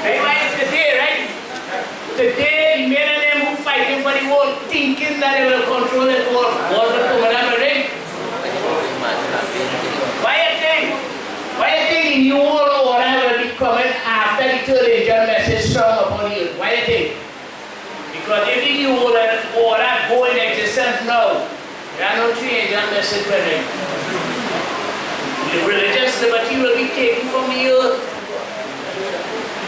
Right? Today, right? Today, the men and them who fighting for the world, thinking that they will control the world, will come and right? Why you think the new world order will be coming after the third angel message strong upon you? Why you think? Because if the new world order go in existence now, there are no three angel message burning. The religious liberty will be taken from the earth.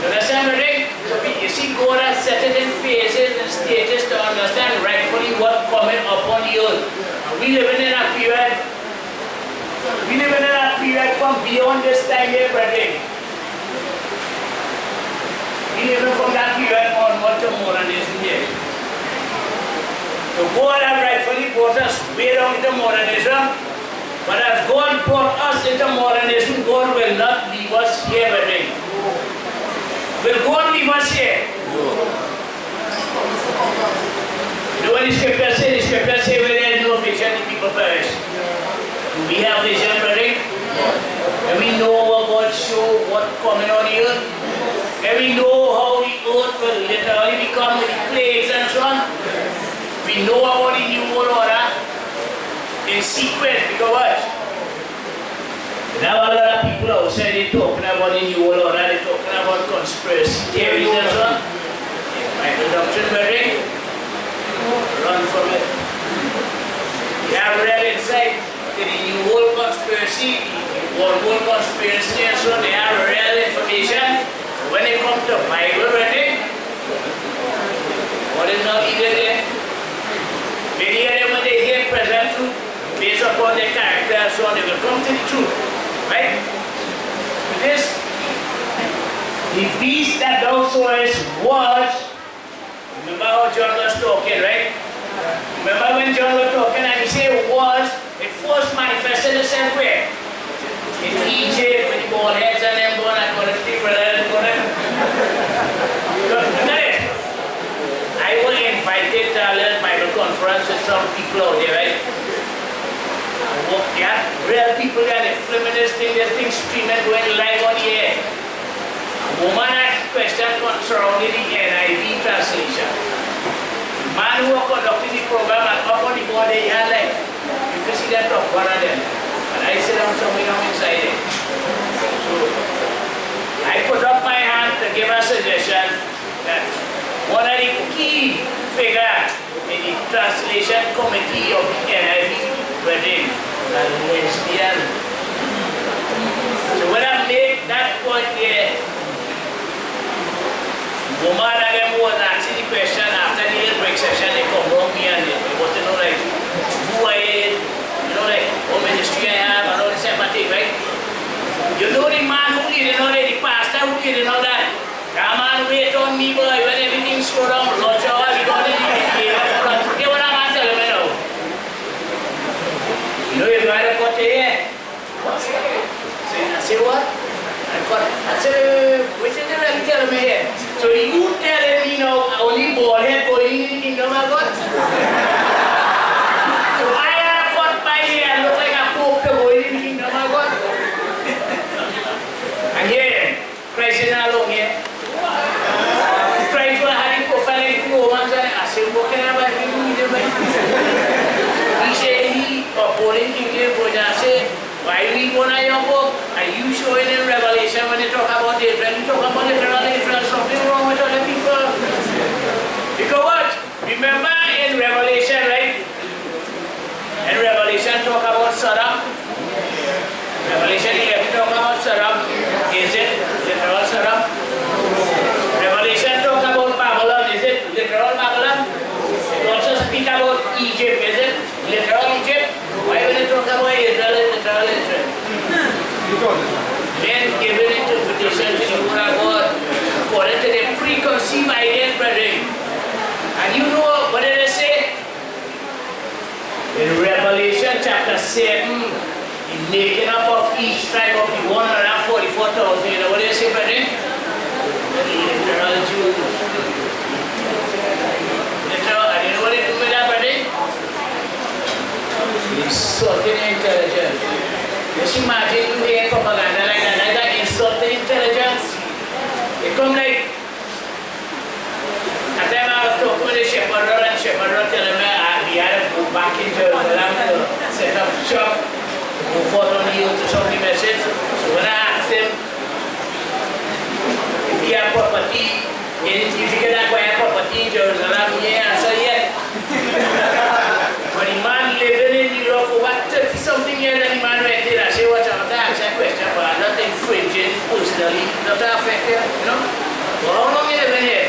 You understand what I mean? So you see God has set it in phases and stages to understand rightfully what's coming upon the earth. And we living in a period from beyond this time here, brethren. We living from that period onward to modernism here. So God has rightfully brought us way down into modernism. But as God brought us into modernism, God will not leave us here, brethren. Will God leave us here? You know what the scripture says? The scripture says, where there is no vision, the people perish. Do we have vision, brethren? And we know what God showed, what's coming on the earth. And we know how the earth will literally become with the plagues and so on. We know about the new world order in sequence, because what? Now a lot of people outside, they're talking about the new world order, they're talking about conspiracy theories and so on. Bible doctrine, brethren, run from it. You have real insight to the new world conspiracy, the world conspiracy and so on, they have real information. When it comes to Bible, brethren, what is not either there? Many of them, when they hear present truth, based upon their character and so on, they will come to the truth. Right? This, the beast that thou sawest was, remember how John was talking, right? Remember when John was talking and he said was, it first manifested itself where? In Egypt, with the bald heads and them born and all the people and all that. I was invited to a little Bible conference with some people out there, right? Yeah, real people there, they're filming this thing, streaming, going live on the air. A woman asked a question surrounding the NIV translation. The man who was conducting the program and up on the board, they had like, you can see that top one of them. And I sit down somewhere down inside it. So, I put up my hand to give a suggestion that one of the key figures in the translation committee of the NIV wedding, a lesbian. So when I make that point there, woman and them was asking the question after the little break session, they come around me and they want to know like who I am, you know, like what ministry I have and all this type of thing, right? You know the man who didn't know that, the pastor who didn't know that. That man wait on me, boy, when everything slow down, Lord, how are we going to do it? Get what I'm telling me now. You know you're going to cut your hair. I say what? I said, which is the really telling me here? So you telling me now only bald head going in the kingdom of God? So I have cut my hair, look like a pope going in the kingdom of God? And here, Christ is not alone here. Christ will have the prophetic romance and I said, what can I buy for you? He said he upholding King James Version. I said, why read one of your book? Are you showing in Revelation when they talk about Israel? You talk about Israel, something wrong with other people. Because what? Remember in Revelation, right? In Revelation talk about Sodom. Revelation 11 talk about Sodom. Is it literal Sodom? Revelation talk about Babylon. Is it literal Babylon? It also speak about Egypt. Is it literal Egypt? Why when they talk about Israel, literal Israel? Then given interpretation to the word of God according to the preconceived ideas, brethren. And you know what did it say? In Revelation chapter 7, the making up of each tribe of the 144,000. You know what did it say, brethren? Literal Jews. Literal, and you know what it do with that, brethren? Insulting intelligence. Just imagine you hear propaganda like that insulting intelligence. It come like, at the time I was talking with the shepherd and telling me we had to go back in Jerusalem to set up shop, to go forth on the youth to show the message. So when I asked him if he had property, if he could acquire property in Jerusalem, he answered yes. But the man living in New York for what 30-something years and the man went in, I say, watch out, I ask that question, but I'm not infringing personally, not affected, you know? Well, how long you living here?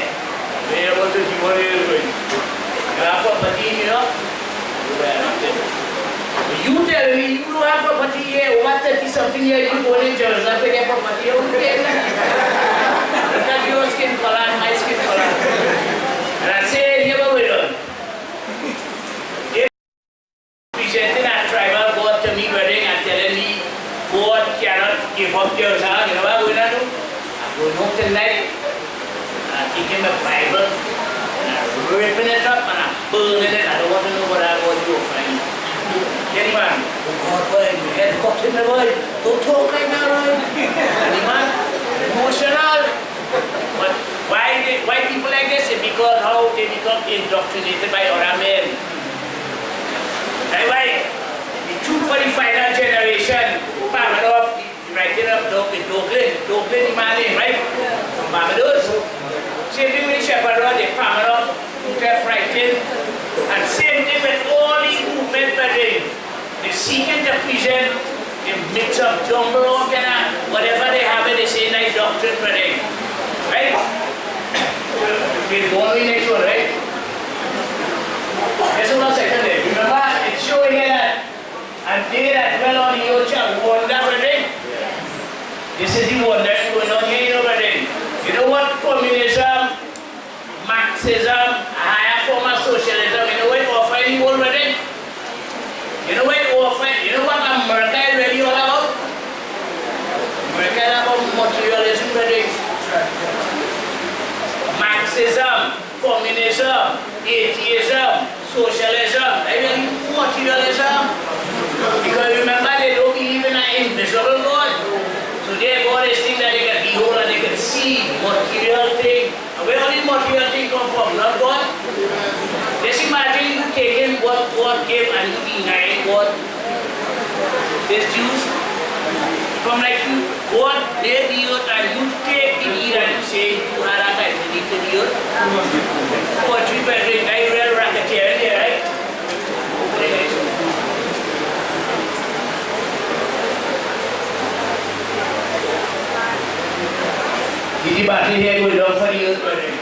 We're about 21 years old. You have property in New York? You tell me you don't have property here, over 30-something years, you go in Jerusalem to get property, you don't get that. Look at your skin color and my skin color. And I say, here what we done. Presenting a tribal God to me, wedding, taking the Bible and I'm ripping it up and I'm burning it. I don't want to know what I want to do, friend. Any man, oh God, boy, my head cut in the boy. Don't talk like that, boy. Any man, emotional. But why people like this? It's because how they become indoctrinated by other men. That's why the truth for the final generation, Barbados, writing up Douglas, the man name, right? From Barbados. Same thing with Shepherd Road, they palm it up, left writing. And same thing with all these movements that they seek into prison, they mix up jumble all kind of whatever they have it, they say nice doctrine for them. Right? We'll go on to the next one, right? Just one second there. Remember, it's showing here that and they that dwell on the earth shall wonder, brethren. This is the wonder that's going on here, you know, brethren. You know what communism, Marxism, a higher form of socialism, you know what it offers anymore, brethren? You know what it offers? You know what America is really all about? America is about materialism, brethren. Marxism, communism, atheism, socialism, I mean materialism. Because remember, they don't believe in an invisible God. So their God is things that they can behold and they can see, material things. And where all these material things come from? Not God. Just imagine you taking what God gave and you denying God. These Jews come like you, God made the earth and you take the earth and you say you had a time to leave the earth. Poetry, brethren, I real racketeering here, right? The battle here going on for the earth, brethren.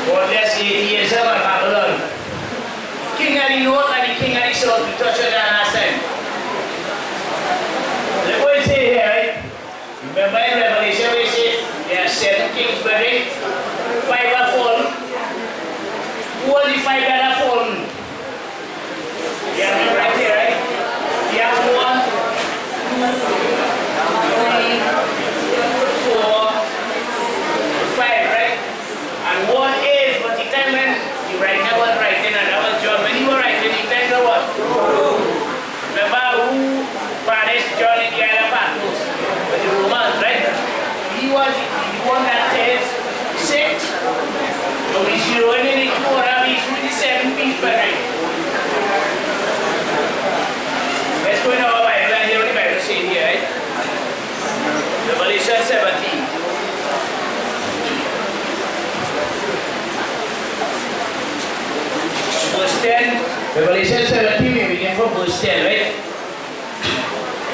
Godless atheism and Babylon. King of the north and the king of the south, we touched on that last time. Look what it says here, right? Remember in Revelation we say there are 7 kings, brethren. 5 are fallen. Who are the 5 that are fallen? You have them right here, right? You have 1, 2, 3, 4, 5, right? And 1 is, but the time when you write that was writing and that was John. When you were writing, the time that was. Remember who punished John in the other battles? With the Romans, right? He was the one that says 6. So he's zeroing in the 2 and he's with the 7 piece, right? Let's go in our Bible and hear what the Bible is saying here, right? Revelation 17. Verse 10. Revelation 17, we begin from verse 10, right?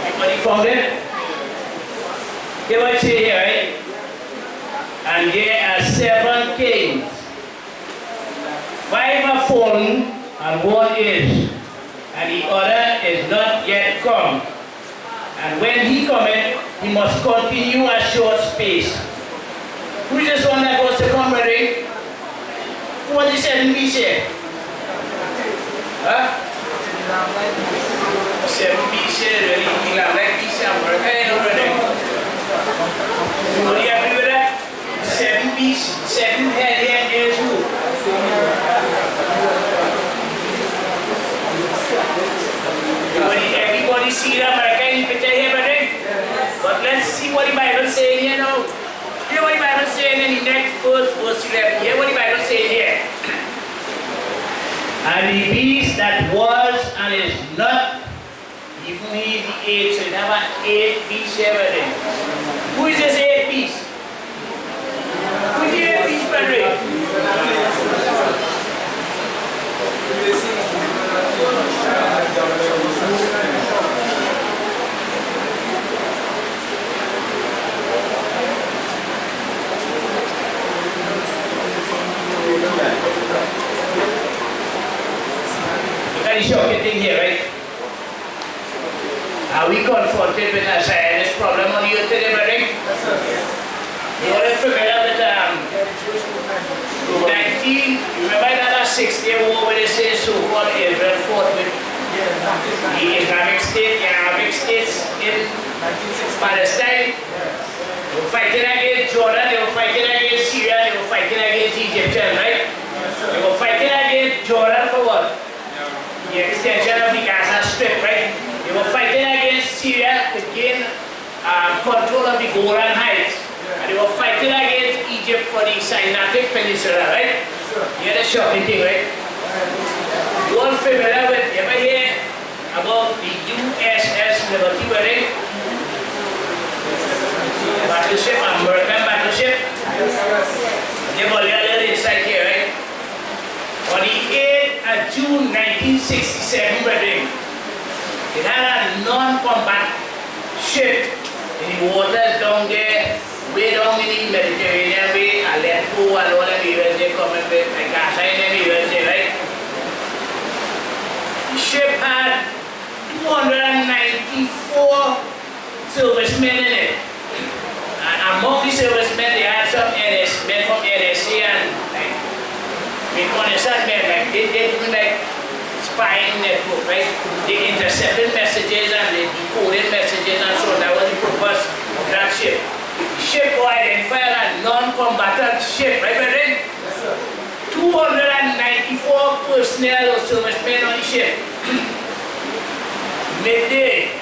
Everybody found it? Hear what it says here, right? And there are 7 kings. 5 are fallen, and 1 is, and the other is not yet come. And when he cometh, he must continue a short space. Who is this one that goes to come, brethren? Who was the 7 beasts here? Huh? 7 beasts here, really? You have like beasts in America, you know, brethren? Are you happy with that? 7 beasts, 7 head here, there's who? Everybody see the American picture here, brethren? But let's see what the Bible is saying here now. Hear what the Bible is saying in the next verse, verse 11. Hear what the Bible is saying here. And the beast that was and is not, even he is the 8th. So you have an 8 beast here, brethren. Who is this 8 beast? Who is the 8 beast, brethren? Very shocking thing here, right? Are we confronted with a science problem on the earth today, brethren? You all are familiar with 19, remember that 6-day war where they say so-called Israel fought with the Islamic State, the Arabic states in Palestine? They were fighting against Jordan, they were fighting against Syria, they were fighting against Egyptians, right? They were fighting against Jordan for what? The extension of the Gaza Strip, right? They were fighting against Syria to gain control of the Golan Heights. And they were fighting against Egypt for the Satanic Peninsula, right? Yeah, that's shocking thing, right? You all familiar with, you ever hear about the USS Liberty, right? Battleship, American battleship? They've got a little insight here, right? On the 8th of June 1967, brethren, it had a non-combat ship in the waters down there, way down in the Mediterranean, way Aleppo and all them areas they come in with, like Gaza and them areas there, right? The ship had 294 servicemen in it. And among the servicemen, they had some men from NSA and like reconnaissance men, like they doing like spying network, right? They intercepted messages and they decoded messages and so that was the purpose of that ship. The ship was identified as a non-combatant ship, right, brethren? Yes, sir. 294 personnel or servicemen on the ship. Midday,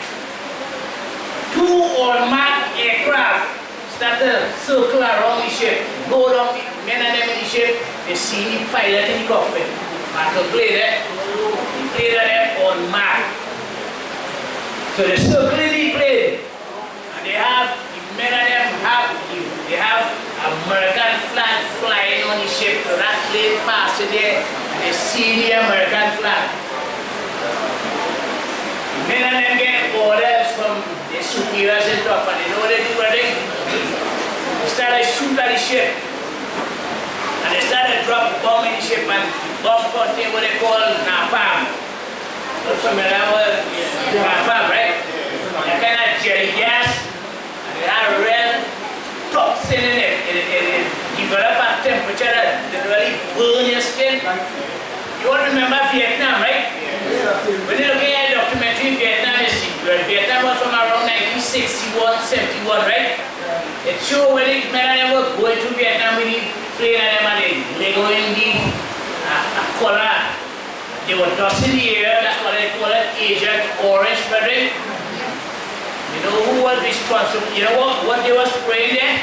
2 unmarked aircraft started circle around the ship, go down the men and them in the ship, they see the pilot in the cockpit. Battle plane there. The plane of them unmarked. So they circle the plane and they have, the men of them have American flag flying on the ship. So that plane passes there and they see the American flag. The men of them get orders from the superiors in top and they know what they do, right? They started shooting at the ship. And they started dropping bomb in the ship and the bomb contained what they call napalm. Not familiar with napalm, right? That kind of jelly gas. And it had a real toxin in it. It developed at temperature that really burn your skin. You all remember Vietnam, right? When you're looking at a documentary in Vietnam, you see Vietnam was from around 1961, 71, right? It shows when the men were going to Vietnam with the plane and them and they go in the color. They were dusting the air, that's what they call it, Agent Orange, brethren. You know who was responsible? You know what they were spraying there?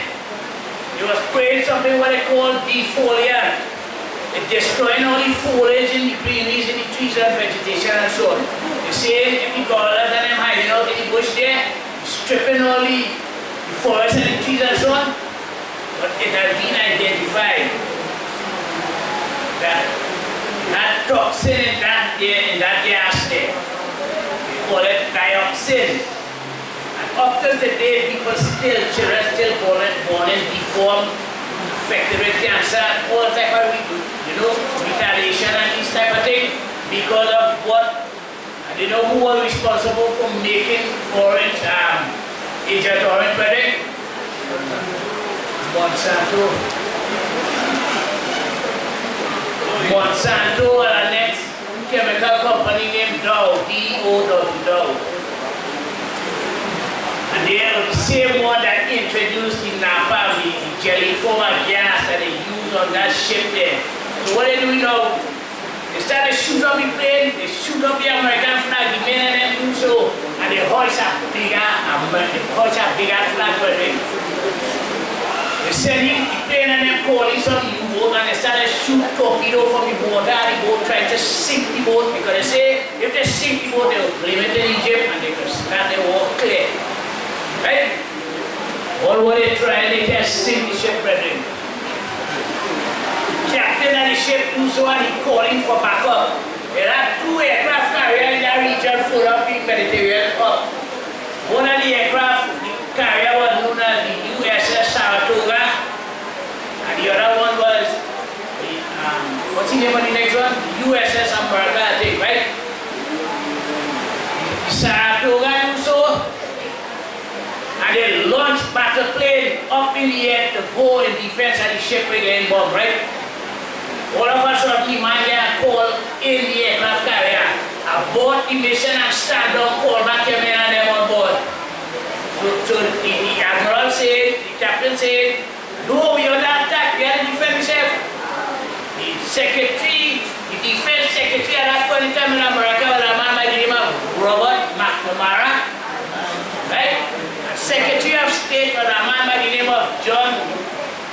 They were spraying something what they call defoliant. It's destroying all the foliage in the greeneries, in the trees and vegetation and so on. You see if the gorillas and them hiding out in the bush there, stripping all the forest and the trees and so on. But it has been identified that that toxin in that gas there, we call it dioxin. And up till today, children still born in deformed, affected with cancer, all type of, retaliation and this type of thing, because of what, and they know who was responsible for making orange, Agent Orange, brother? Monsanto and the next chemical company named Dow, D-O-W. And they are the same one that introduced the napalm, the jelly form of gas that they use on that ship there. So what they do now, they started shooting up the plane, they shoot up the American flag, the men and them do so, and they hoist a bigger flag for them. They send the plane and them calling some U-boat and they started shooting torpedo from the water and the boat trying to sink the boat because they say if they sink the boat they will blame it in Egypt and they could start their war clear. Right? All what they try, they can sink the ship, brethren. Captain of the ship do so and he calling for backup. There are 2 aircraft carriers in that region full of the Mediterranean up. One of the aircraft carrier was known as the USS Saratoga and the other one was the, what's the name of the next one? The USS America, I think, right? The Saratoga do so and they launched battle plane up in the air to go in defense of the ship against bomb, right? All of us suddenly man get a call in the aircraft carrier, abort the mission and stand down, call back your men and them on board. So the admiral said, the captain said, no, we are not attacked, we are to defend ourselves. The secretary, the defense secretary at that point in time in America was a man by the name of Robert McNamara. Right? And Secretary of State was a man by the name of John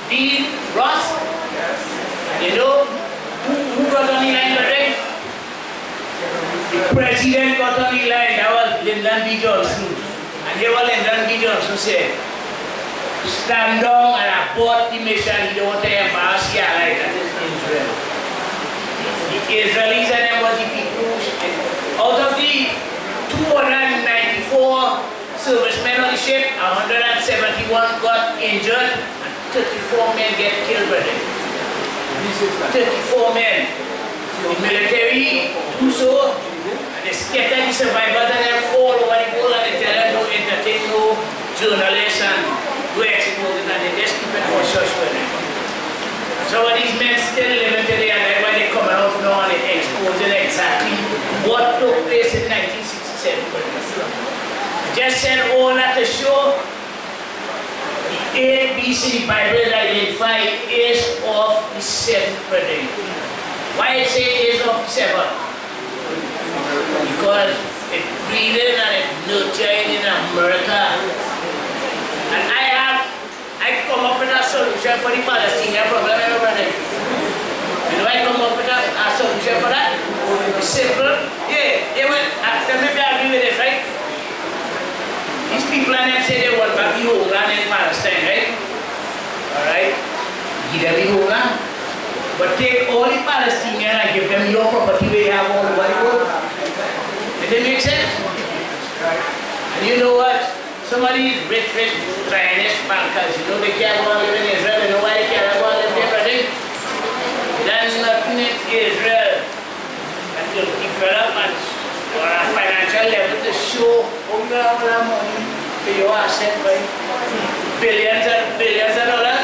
D. Ross. And you know who got on the line today? The president got on the line, that was Lyndon B. Johnson. And here was Lyndon B. Johnson said, stand down and abort the mission. He don't want to embarrass the allies, that is Israel. The Israelis and them was the people. Out of the 294 servicemen on the ship, 171 got injured and 34 men get killed by them. 34 men. The military do so, and they scatter the survivors and them all over the world, and they tell them to entertain no journalists and do expose it, and they just keep it all shush with them. Some of these men still living today, and that's why they come out now and they exposing exactly what took place in 1967. Just said all that to show the A, B, C, the Bible identified is of the seventh birthday. Why it say is of the seventh? Because it breeding and it nurturing in America. And I come up with a solution for the Palestinian problem, everybody. You know I come up with a solution for that? It's simple. Yeah, tell me if you agree with this, right? These people and them say they want back the homeland in Palestine, right? Alright? Give them the homeland. But take all the Palestinians and give them your property where you have all over the world. Does it make sense? And you know what? Some of these rich Zionist bankers, you know they can't go and live in Israel. You know why they can't go and live there, brother? There's nothing in Israel that will develop on a financial level to show how you have all that money for your asset by billions of dollars.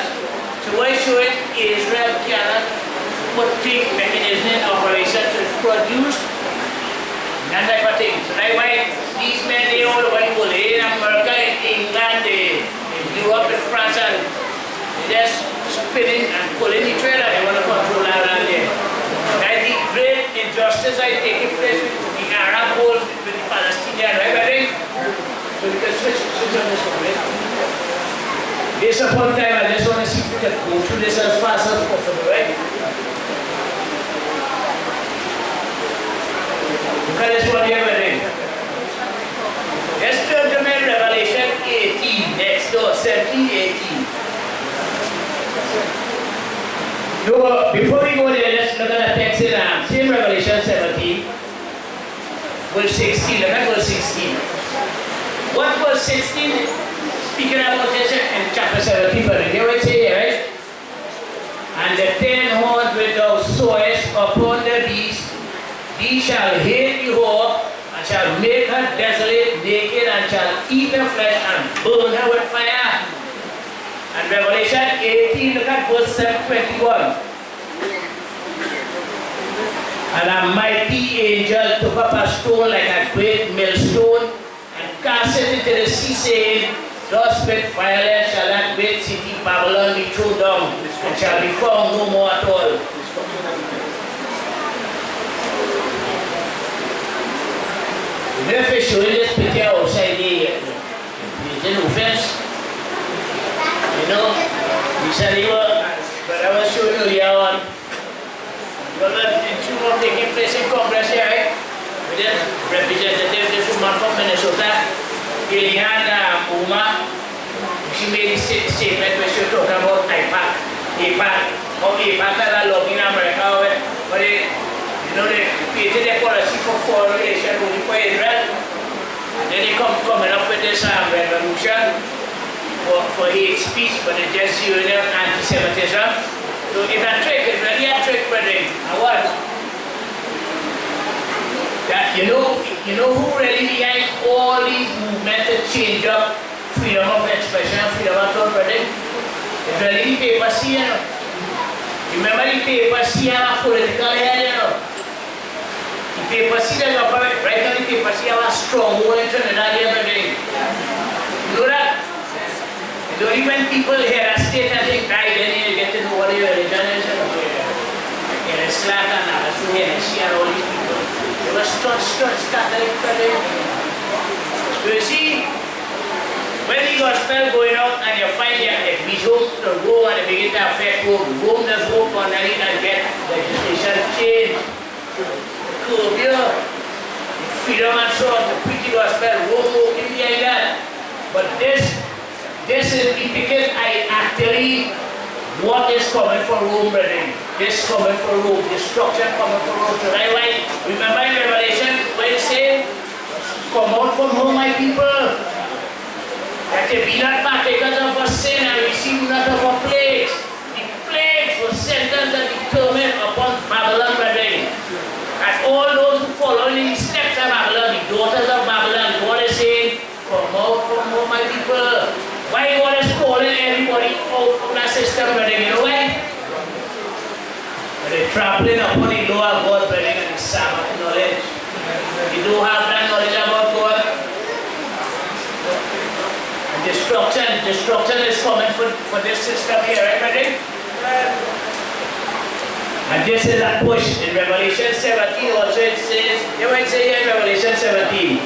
So why show it Israel cannot put big mechanism in operation to produce that type of thing. So that's why these men, they all over the world, in America, in England, in Europe, in France, and they're just spinning and pulling the trailer. They want to control that land there. That's the great injustice that is taking place with the Arab world, with the Palestinian, right, buddy? So we can switch on this one, right? Based upon time, I just want to see if we can go through this as fast as possible, right? Look at this one here, buddy. Let's turn to Revelation 18, next door, 17, 18. No, before we go there, let's look at the text in same Revelation 17, verse 16. Look at verse 16. What verse 16? Speaking about this in chapter 17, but here we say, right? And the 10 horns which thou sawest upon the beast, he shall hate the whore, and shall make her desolate, naked, and shall eat her flesh and burn her with fire. And Revelation 18, look at verse 21. And a mighty angel took up a stone like a great millstone and cast it into the sea, saying, thus with violence shall that great city Babylon be thrown down, and shall be found no more at all. If you show this picture outside here, it's an offense. You know, but I was showing you here on. Well, it's taking place in Congress here, right? With the representative, this woman from Minnesota, Gillian Uma, she made a statement where she was talking about AIPAC. How AIPAC has a lobby in America, but you know, they created a policy for foreign relations only for Israel. And then they coming up with this resolution for hate speech, but they just using anti-Semitism. So it's a trick, it's really a trick, brother. And what? That you know who really behind all these movements to change up freedom of expression, freedom of thought, brother? It's really the paper C, you know. Remember the paper C have a political head, you know. The paper C does operate, right now the paper C have a stronghold in Trinidad, brother. You know that? It's only when people hear a state and think, right, then you get to know what your religion is. And it's slack and that. So here, see all these people. They were Catholic. So you see, when the gospel going out and you find that we hope to go and begin to affect Rome does hope on it and get legislation changed. Curb your freedom and so on to preach the gospel, Rome walking behind that. But this is because I actually what is coming for Rome, brethren. This coming for Rome, destruction coming for Rome. So that's why, remember in Revelation where it says, come out from home, my people. That they be not partakers of our sin and receive not of our plagues. The plagues were sentenced and determined upon Babylon, brethren. And all those who follow in the steps of Babylon, the daughters of Babylon, God is saying, come out from home, my people. Why God is calling everybody out from that system, brethren? You know why? They're trampling upon the law of God, brethren, and the Sabbath knowledge. You don't have that knowledge about God. Destruction is coming for this system here, right, brethren? And this is a push in Revelation 17 also it says, you might say here in Revelation 17.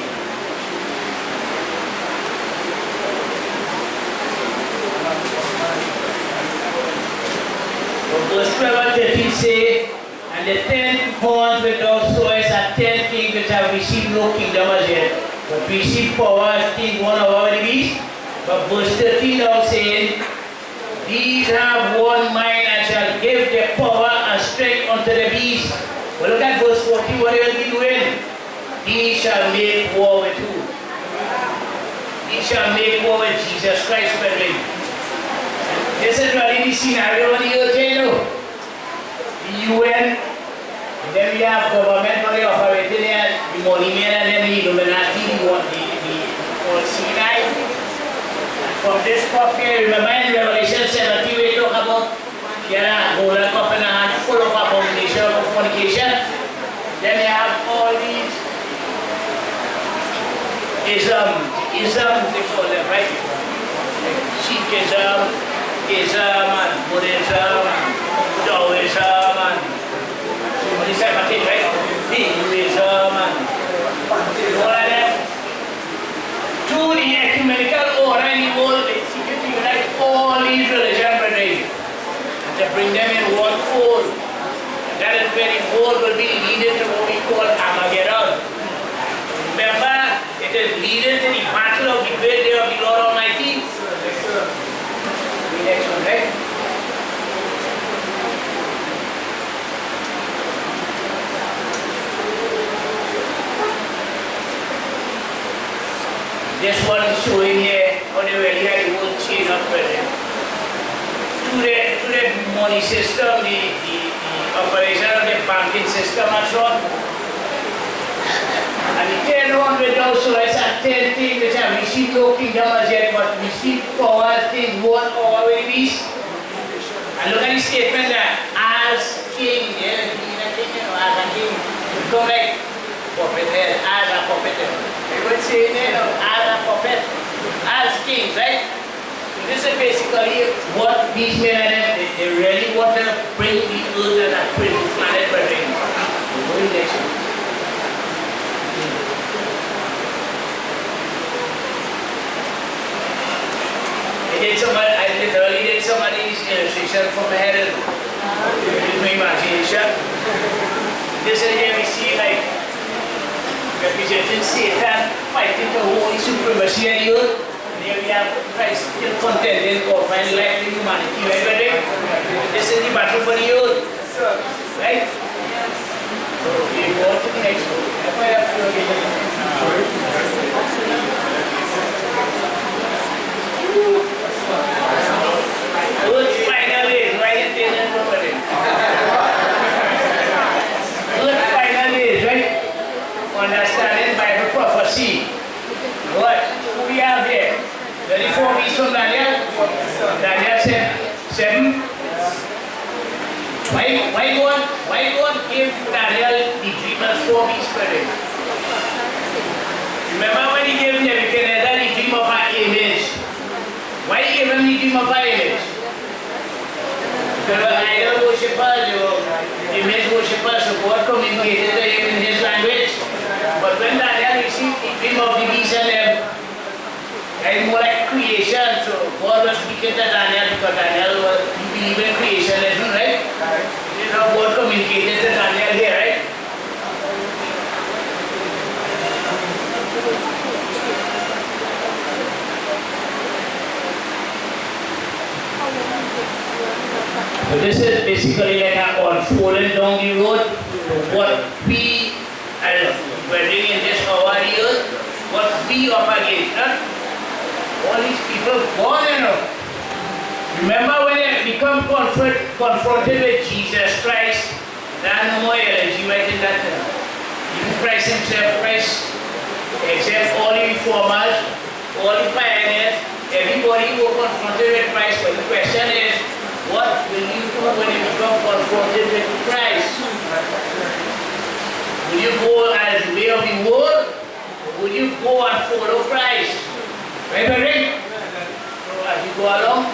Verse 12 and 13 say, and the 10 horns which thou sawest are 10 kings which have received no kingdom as yet, but receive power as king one over the beast. But verse 13 now saying, these have one mind and shall give their power and strength unto the beast. Well, look at verse 14, what they will be doing. These shall make war with who? These shall make war with Jesus Christ, brethren. This is really the scenario on the earth, you know. The UN, and then we have government money operating there, the money men and then the Illuminati, the CNI. From this cup here, remember in Revelation 17 we talk about a golden cup in a hand full of abomination of fornication. Then you have all these isms they call them, right? Sikhism, Islam and Buddhism and Taoism and what is that, right? Hinduism and all of them. To the ecumenical order in the world, they seek to unite all these religions, brethren, and to bring them in one fold. And that is where the fold will be leading to what we call Armageddon. Remember, it is leading to the battle of the great day of the Lord Almighty. The next one, right? This one is showing here how they really had the whole chain up present. To the money system, the operation of the banking system and so on. And the 10 hundred also is a 10 things which have received no kingdom as yet, but received power as things one over with the beast. And look at the statement that as king, yes, being a king, as a king, you become like puppet head, as a puppet head. They would say, as a puppet, as kings, right? So this is basically what these men are, they really want to bring the earth and a planet brethren. What is next one? I literally did some of these illustrations from my head with my imagination. This is here we see like representing Satan fighting for holy supremacy on the earth. And here we have Christ still contending for final life in humanity, right, brother? This is the battle for the earth. Right? So we go on to the next one. Earth final days, right? Earth final days, right? Understanding Bible prophecy. What we have here? 34 weeks from Daniel. Daniel said 7. Why God gave Daniel the dream of 4 weeks per day? Remember when he gave Nebuchadnezzar the dream of an image? Why he gave him them the dream of image. There were idol worshippers, image worshippers, so God communicated to him in his language. But when Daniel received the dream of the beast and them, it's more like creation, so God was speaking to Daniel because Daniel was believing in creationism, right? You know, God communicated to Daniel here, right? So this is basically like an unfolding down the road. What we are doing in this hour here, what we up against, huh? All these people born, you know. Remember when they become confronted with Jesus Christ, there are no more energy right in that. Even Christ himself, Christ, except all the reformers, all the pioneers, everybody who confronted with Christ. But the question is, what will you do when you become confronted with Christ? Will you go as the way of the world, or will you go and follow Christ? Right, Rick? So as you go along,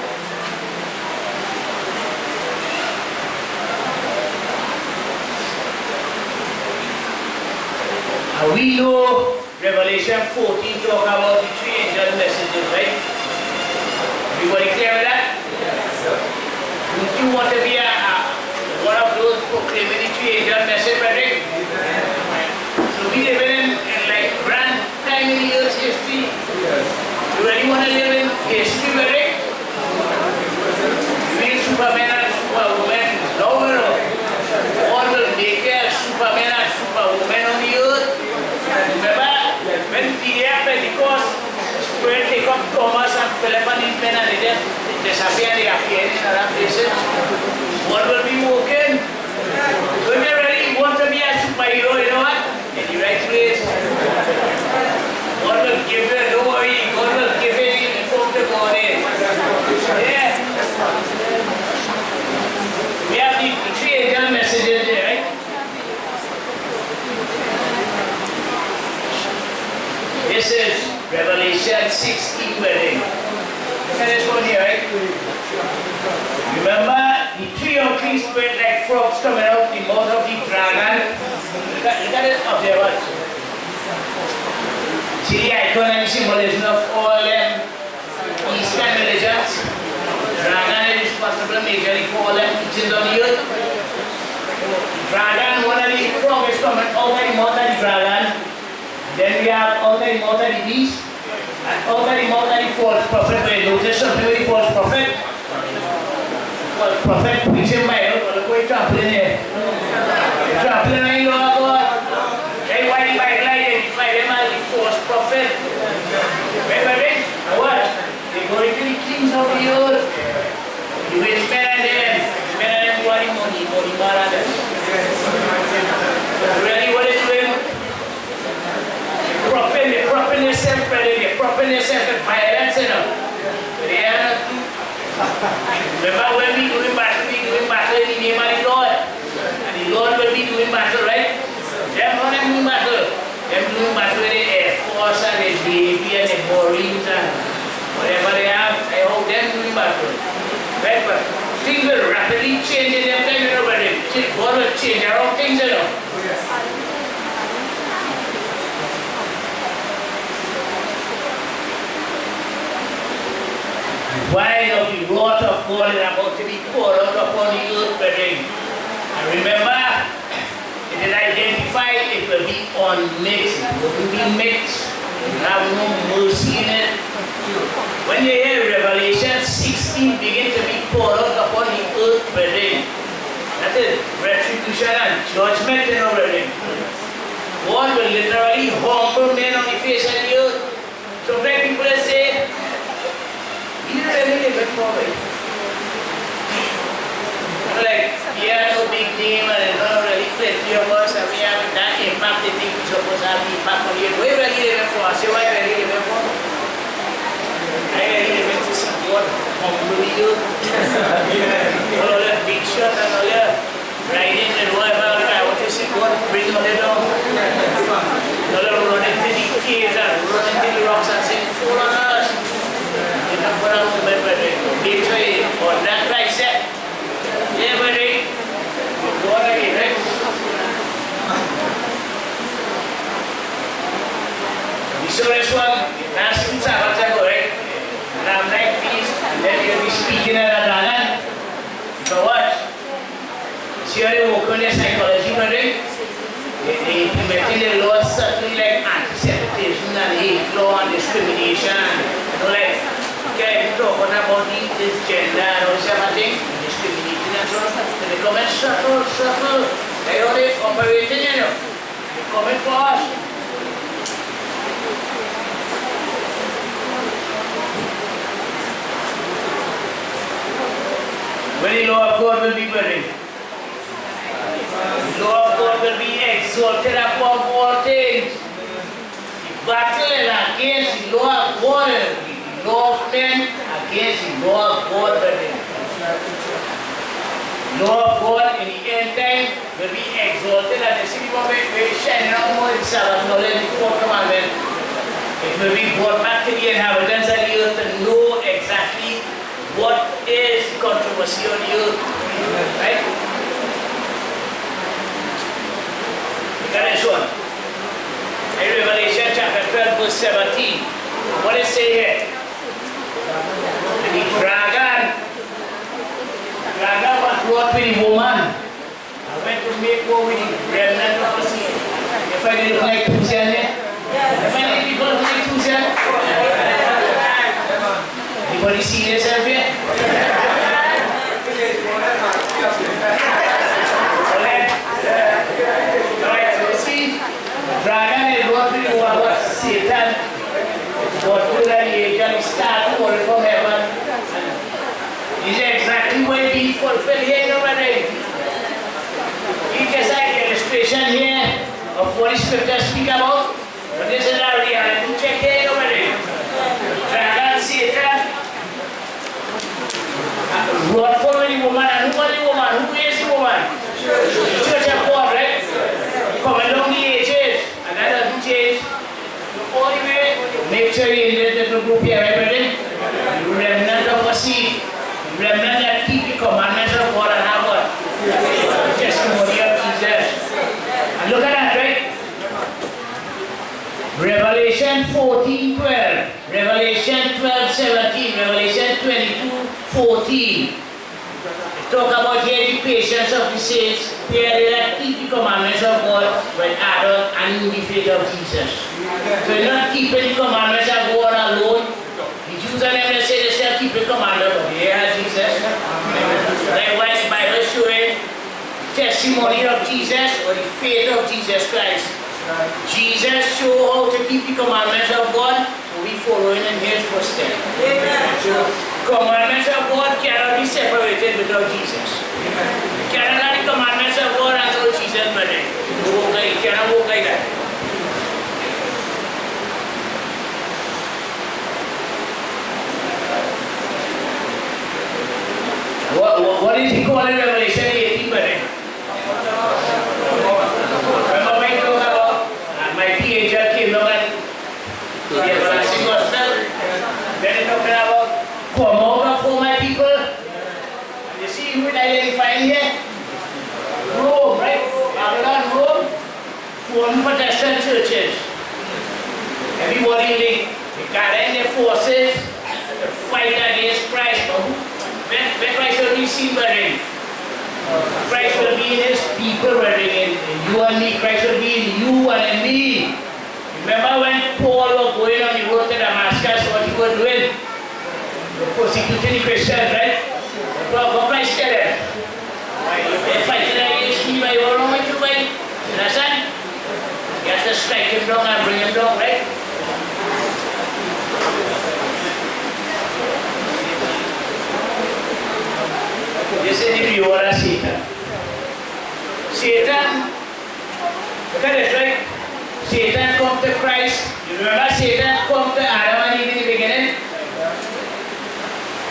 we know Revelation 14 talk about the three angel messages, right? Everybody clear with that? Yes, sir. Would you want to be one of those proclaiming the three angel message, Rick? So we live in like grand time in the earth's history. Yes. You really want to live in history, Rick? You mean Superman and Superwoman? No, no. God will make a Superman and Superwoman on the earth. Remember, when the day of Pentecost, the Spirit take up Thomas and Philip and these men and they just disappear, they appear in other places. God will be working. When you really want to be a superhero, you know what? In the right place. God will give you, don't worry, God will give you the uniform to go in. Yeah. We have the three angel messages there, right? This is Revelation 16 wedding. Look at this one here, right? Remember the three unclean spirits like frogs coming out the mouth of the dragon. Look at it up there, watch. See the icon and the symbolism of all them Eastern religions. Dragon is responsible majorly for all them teachings on the earth. Dragon, one of the frogs is coming out of the mouth of the dragon. Then we have out of the mouth of the beast, and out of the mouth of the false prophet. Where you notice something with the false prophet? False prophet preaching Bible, but look what you're trampling here. You're trampling on the law of God. That's why the Bible identify them as the false prophet. Right? And what? They go into the kings of the earth. The rich men and them. The men and them who are the money man and them. Really what it's doing? They're propping themselves, they're propping themselves with violence, you know. Remember when we doing battle in the name of the Lord. And the Lord will be doing battle, right? They're not doing battle. They're doing battle with the Air Force and the Navy and the Marines and whatever they have. I hope they're doing battle. Right? But things will rapidly change in their time, you know, but God will change around things, you know. Wine of the wrath of God is about to be poured out upon the earth, brethren. And remember, it is identified, it will be unmixed. It will be mixed. You have no mercy in it. When you hear Revelation 16 begin to be poured out upon the earth, brethren, that is retribution and judgment, you know, brethren. God will literally humble men on the face of the earth. So many people say, you really live it for me. Like, we are no big name and it's not really plenty of us and we have that impact they think we're supposed to have the impact on you. What are you really living for? I say, what are you really living for? I really living to see God humble you. All that big shot and all that riding and whatever. I want to see God bring all that down. All that running to the caves and running to the rocks and saying, fall on us. Enough for a moment, brethren. So what? See how they work on their psychology, brother? They implementing the laws certainly like anti-Semitism and hate law and discrimination. You know, like, okay, talking about this gender and all that thing, discriminating and so on. So they come and subtle. They are they operating, you know. They coming for us. When the law of God will be buried. The law of God will be exalted above all things. The battle is against the law of God, the law of men against the law of God. The law of God in the end time will be exalted, and the city will be shining out more in Sabbath knowledge, the fourth commandment. It will be brought back to the inhabitants of the earth to know exactly what is the controversy on the earth. Right? Look at this one. In Revelation chapter 12, verse 17. What does it say here? And the dragon was brought with the woman. I went to make war with the remnant of the sea. You find it look like Tucson here? You find any people look like Tucson? Anybody see yourself here? Alright, so you see, dragon is what we know about Satan. What will the angel start falling from heaven? Is exactly what it is fulfilled here already. You just like the illustration here of what the scriptures speak about. But this is a reality check here already. Dragon, Satan, Lord following the woman, and who was the woman? Who is the woman? Church of God, right? Coming along the ages, and that doesn't change. All the way, make sure you in this little group here, everything. Remnant of a seed. Remnant that keep the commandments of God and have what? Testimony of Jesus. And look at that, right? Revelation 14:12, Revelation 12:17, Revelation 22:14. Talk about here the patience of the saints, here they that keep the commandments of God when added and in the faith of Jesus. So you're not keeping the commandments of God alone. The Jews and them, they say they still keep the commandments, but here are Jesus. Likewise, the Bible is showing testimony of Jesus or the faith of Jesus Christ. Jesus showed how to keep the commandments of God, so we following in his footsteps. So, commandments of God cannot be separated without Jesus. You cannot have the commandments of God and without Jesus, brother. You cannot walk like that. What is he calling Revelation 18, brother? Remember when you talk about mighty angel came down and the everlasting gospel? Then he talking about come out of all my people. And you see who it identifying here? Rome, right? Babylon, Rome. Four Protestant churches. Everybody in the gathering their forces to fight against Christ. When Christ will be seen by him. Christ will be in his people, in you and me. Christ will be in you and in me. Remember when Paul was going on the road to Damascus, what he was doing? Persecuting the Christians, right? What Christ tell them? They're fighting against me, but you're wrong with you, right? You understand? You have to strike him down and bring him down, right? This is the reward of Satan. Satan, look at this, right? Satan come to Christ. You remember Satan come to Adam and Eve in the beginning?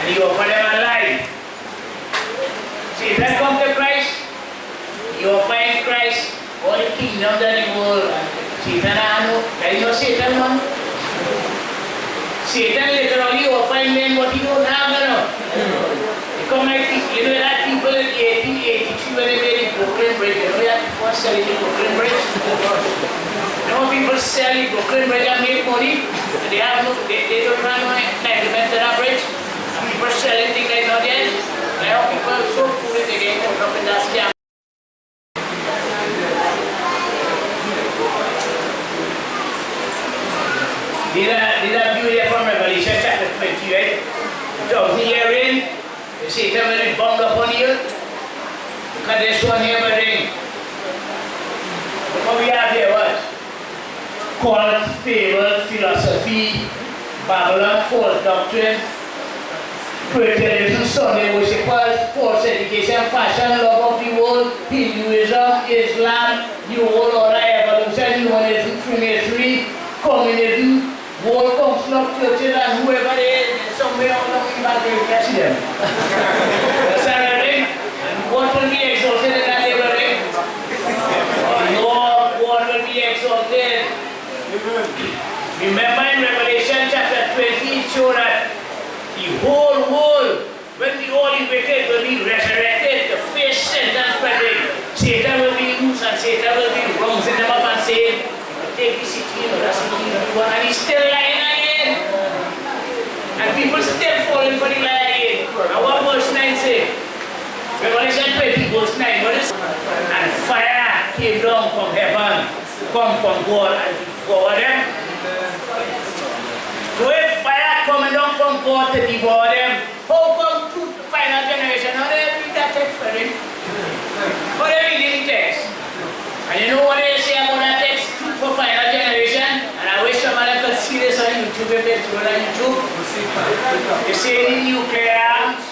And he offered them a lie. Satan come to Christ. He offered in Christ all the kingdoms of the world. Satan, you know Satan, man? Satan literally offered men what he don't have, you know? Come like you know that people in 1883 when they made the Brooklyn Bridge, you know that people are selling the Brooklyn Bridge? You know people sell the Brooklyn Bridge and make money, and they have no, they don't have no entitlement to that bridge. And people selling things like that yet. Now people are so last camp. Did I view there from Revelation chapter 20, right? So herein, the Satan will be bound upon you. Look at this one here, buddy. Look what we have here, what? Called fable, philosophy, Babylon, false doctrine, spiritualism, Sunday worshippers, false education, fashion, love of the world, Hinduism, Islam, New World Order, evolution, humanism, Freemasonry, communism, World Council of Churches, and whoever they is, somewhere along the back, you can see them. That's all right. And what will be exalted in that neighborhood? Lord, what will be exalted? Remember in Revelation chapter 20, it showed that the whole world, when the holy wicked will be resurrected, the face sentence spreading, Satan will be loose and Satan will be rousing them up and saying, take the city, that's the city, and he's still lying again. And people still falling for the lie again. And what verse 9 say? Revelation 20, verse 9, what is it? And fire came down from heaven, come from God and devour them. So if fire coming down from God to devour them, how come to the final generation? How do they read that text for him? How do they read the text? And you know what they say about that text? Truth for final generation? And I wish somebody could see this on YouTube if they do it on YouTube. They say the nuclear arms,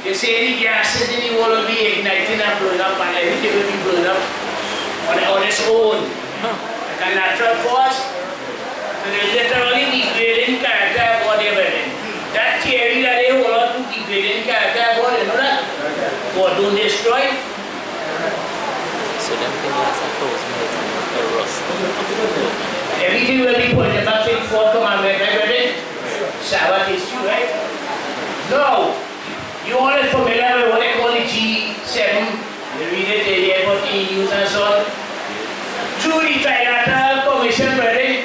they say the gases in the world will be igniting and blowing up and everything will be blown up on its own. Like a natural cause. So they literally degrading character of what they're building. That theory that they hold on to degrading character of what, you know that? God don't destroy. So them things are close to rust. Everything will be pointed back to the fourth commandment, right, brethren? Sabbath is true, right? No. You all are familiar with what they call the G7. You read it, they hear about the news and so on. Through the Trilateral Commission, brethren,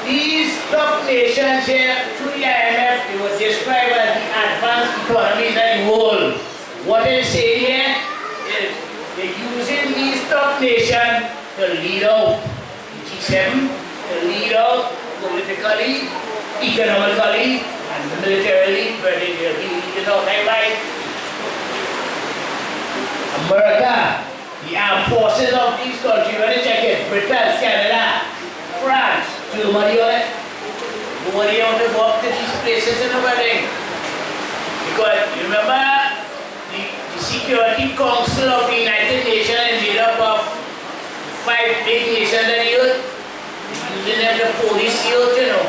these top nations here, through the IMF, they were described as the advanced economies of the world. What they say here is they're using these top nations to lead out the G7, to lead out politically, economically, and militarily, but they will be leading out by America, the armed forces of these countries. When you check it, Britain, Canada, France, Germany, nobody want to go up to these places in the wedding. Because you remember the Security Council of the United Nations is made up of 5 big nations on the earth, using them to police the earth, you know.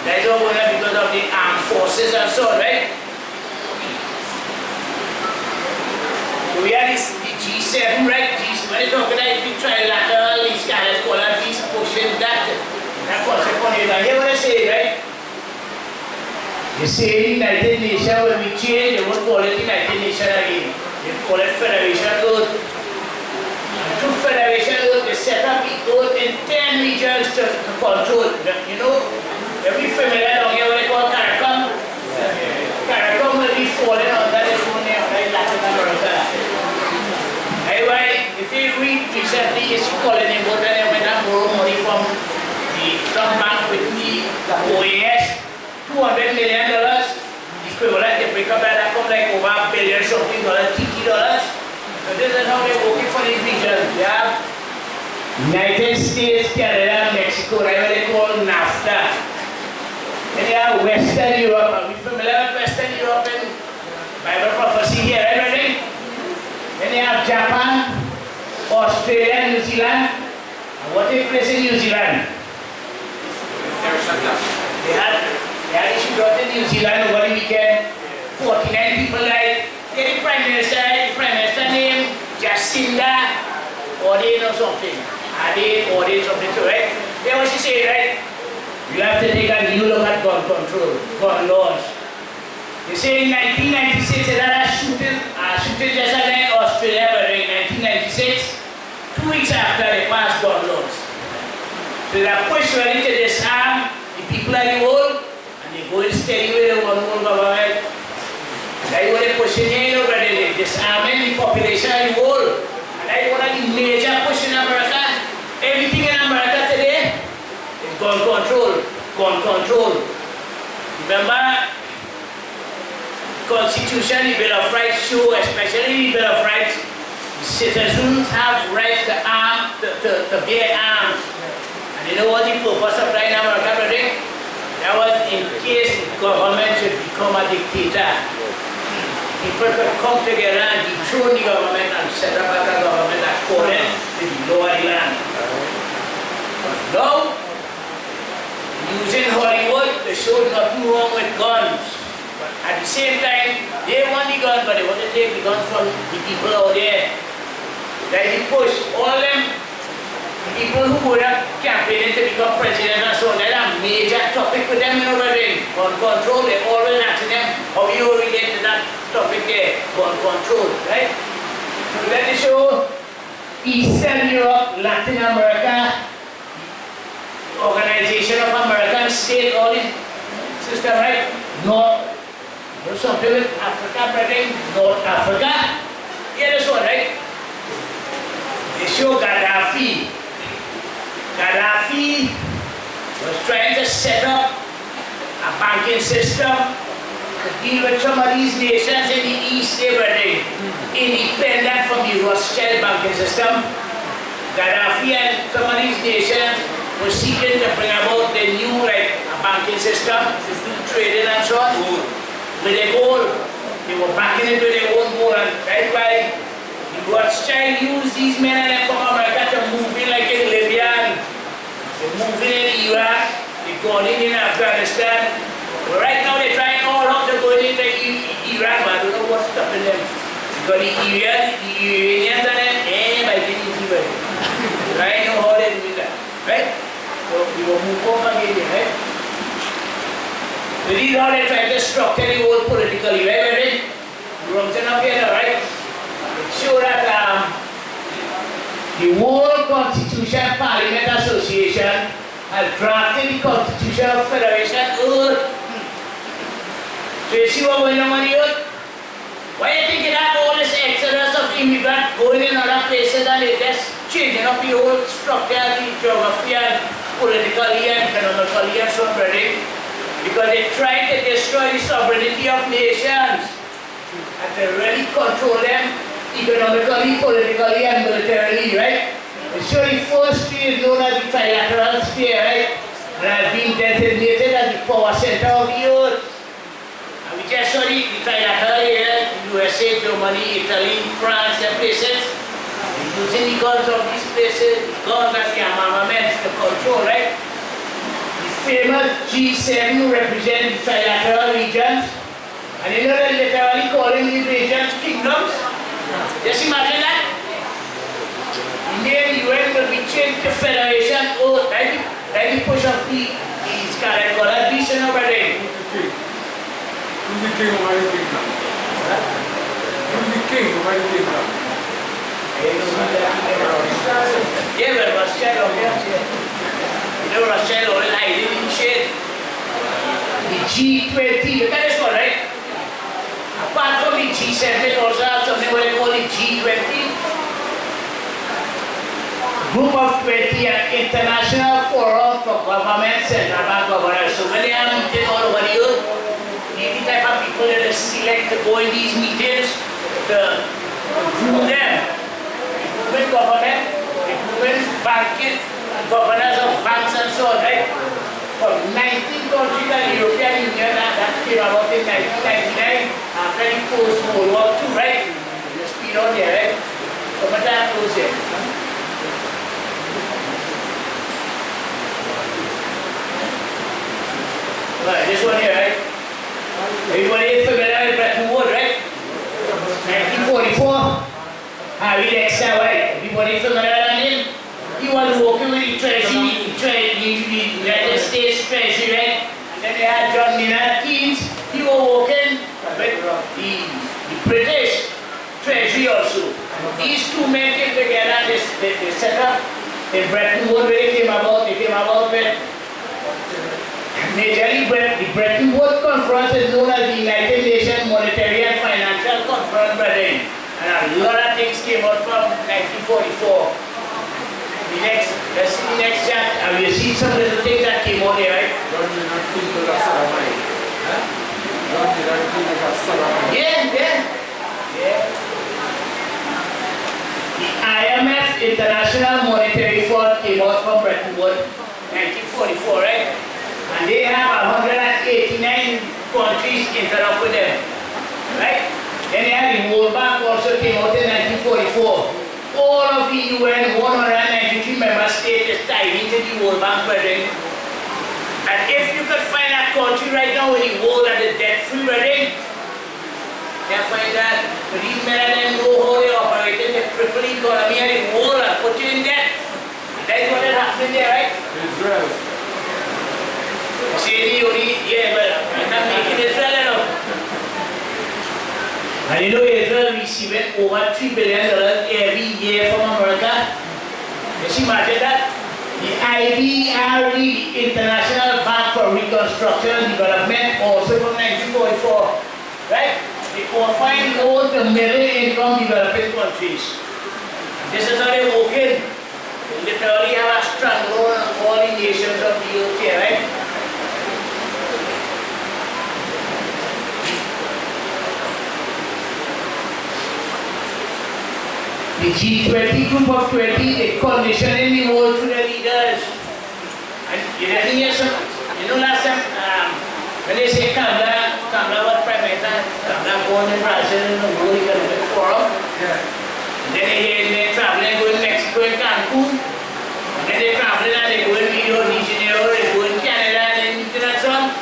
That's all going on because of the armed forces and so on, right? So we have this the G7, right? When you talk about the trilateral, these guys call it peace pushing that concept on it. And hear what I say, right? They say United Nations, when we change, they won't call it United Nations again. They call it Federation Earth. And through Federation Earth, they set up the earth in 10 regions to control. You know, every familiar down here, what they call CARICOM. CARICOM will be falling under this one here, like Latin America. Anyway, if you read recently, it's calling him out and they went and borrow money from the Trump bank with the OAS. $200 million, equivalent, they break up that come like over $1 billion something dollars, $50. So this is how they're working for these regions. They have United States, Canada, Mexico, right, what they call NAFTA. And they have Western Europe. Are we familiar with Western Europe in Bible prophecy here, right, ready? Then they have Japan, Australia, New Zealand. And what takes place in New Zealand? They had issued out in New Zealand over the weekend. 49 people died. Get the Prime Minister name Jacinda Ardern or something. Ardern something too, right? They what she say, right? You have to take a new look at gun control, gun laws. They say in 1996, another shooting just again in Australia, but in 1996, 2 weeks after they passed gun laws. So they are pushed ready to disarm the people of the world, and they go steady with the one world government. That's what they're pushing here, you know, but they disarm the major push in America. Everything in America today is gun control. Gun control. Remember, Constitution, the Bill of Rights show, especially the Bill of Rights, citizens have rights to bear arms. And you know what the purpose of that in America, brother? That was in case the government should become a dictator. People could come together and dethrone the government and set up a government according to the law of the land. But now, using Hollywood, they showed nothing wrong with guns. But at the same time, they want the gun, but they want to take the gun from the people out there. Then he pushed all them people who were campaigning to become president and so on. That's a major topic with them, you know, gun control. They always asking them how you relate to that topic there, gun control, right? So let me show Eastern Europe, Latin America, Organization of American States, all this system, right? North, something with Africa, brother, North Africa. Yeah, this one, right? They show Gaddafi. Gaddafi was trying to set up a banking system to deal with some of these nations in the East, they were independent from the Rothschild banking system. Gaddafi and some of these nations were seeking to bring about the new, like, a banking system, trading and so on, with a goal. They were backing it with their own goal, and right by the Rothschild used these men and them from America to move in, like in Libya, and they're moving in Iraq, they're going in Afghanistan. But right now they're trying all out to go into Iran, but I don't know what's stopping them. Because the Iranians and them, by getting easy with it. I know how they're doing that, right? So we will move over again, right? So these are how they try to structure the whole politically, right, baby? We're up here, right? Show that the World Constitution Parliament Association has drafted the Constitution of Federation Earth. So you see what going on here? Why do you think you have all this exodus of immigrants going in other places and they just changing up the whole structure, the geography and politically and economically and so on, brother? Because they try to destroy the sovereignty of nations and to really control them economically, politically and militarily, right? So the first sphere is known as the trilateral sphere, right? And has been designated as the power center of the earth. And we just saw the trilateral here, USA, Germany, Italy, France, and places. Using the guns of these places, guns and the armaments to control, right? The famous G7 represent the trilateral regions. And you know they're literally calling these regions kingdoms? Just imagine that. The name UN will be changed to Federation Earth, right? Like the push of the scarlet colored beast over there. Who's the king over the kingdom? Who's the king over the kingdom? Yeah, but Rothschild over here. You know Rothschild always hiding in shade. The G20, look at this one, right? Apart from the G7, it also have something what they call the G20. Group of 20, an international forum for governments and central governors. So when they are meeting all over the earth, the type of people that they select to go in these meetings to group them. Improvement government, improvement banking, governors of banks and so on, right? From 19 countries in the European Union, that came about in 1999 after the post-World War II, right? The speed on there, right? Come at that close here. Right, this one here, right? Everybody is familiar with Bretton Woods, right? 1944. Harry Dexter, right? Everybody familiar with him? He was working with the Treasury, the United States Treasury, right? And then they had John Maynard Keynes. He was working with the British Treasury also. These two men came together, they set up the Bretton Woods, where they came about with majorly the Bretton Woods Conference is known as the United Nations Monetary and Financial Conference, brethren. And a lot of things came out from 1944. Let's see the next chapter. And you see some little things that came out there, right? Yeah. The IMF, International Monetary Fund, came out from Bretton Woods, 1944, right? And they have 189 countries interlocked with them, right? Then they have the World Bank also came out in 1944. All of the UN 193 member states is tied into the World Bank, brethren. And if you could find a country right now in the world that is debt-free, brethren, you find that these men and them know how they operate in the crippled economy and the world and put you in debt. That's what is happening there, right? Israel. See the only, yeah, but I'm not making Israel, you know. And you know Israel receiving over $3 billion every year from America. You see, imagine that? The IBRD, International Bank for Reconstruction and Development, also from 1944, right? They offer loans to middle-income developing countries. This is how they work in. They literally have a stranglehold on all the nations of the earth here, right? The G20 group of 20, they conditioning the world to the leaders. And you didn't hear some, you know last time, when they say Kamala was Prime Minister, Kamala born in Brazil in the World Economic Forum. Yeah. And then they're traveling, going to Mexico and Cancun. And then they're traveling and they go in Rio de Janeiro, they go in Canada and then meeting at some.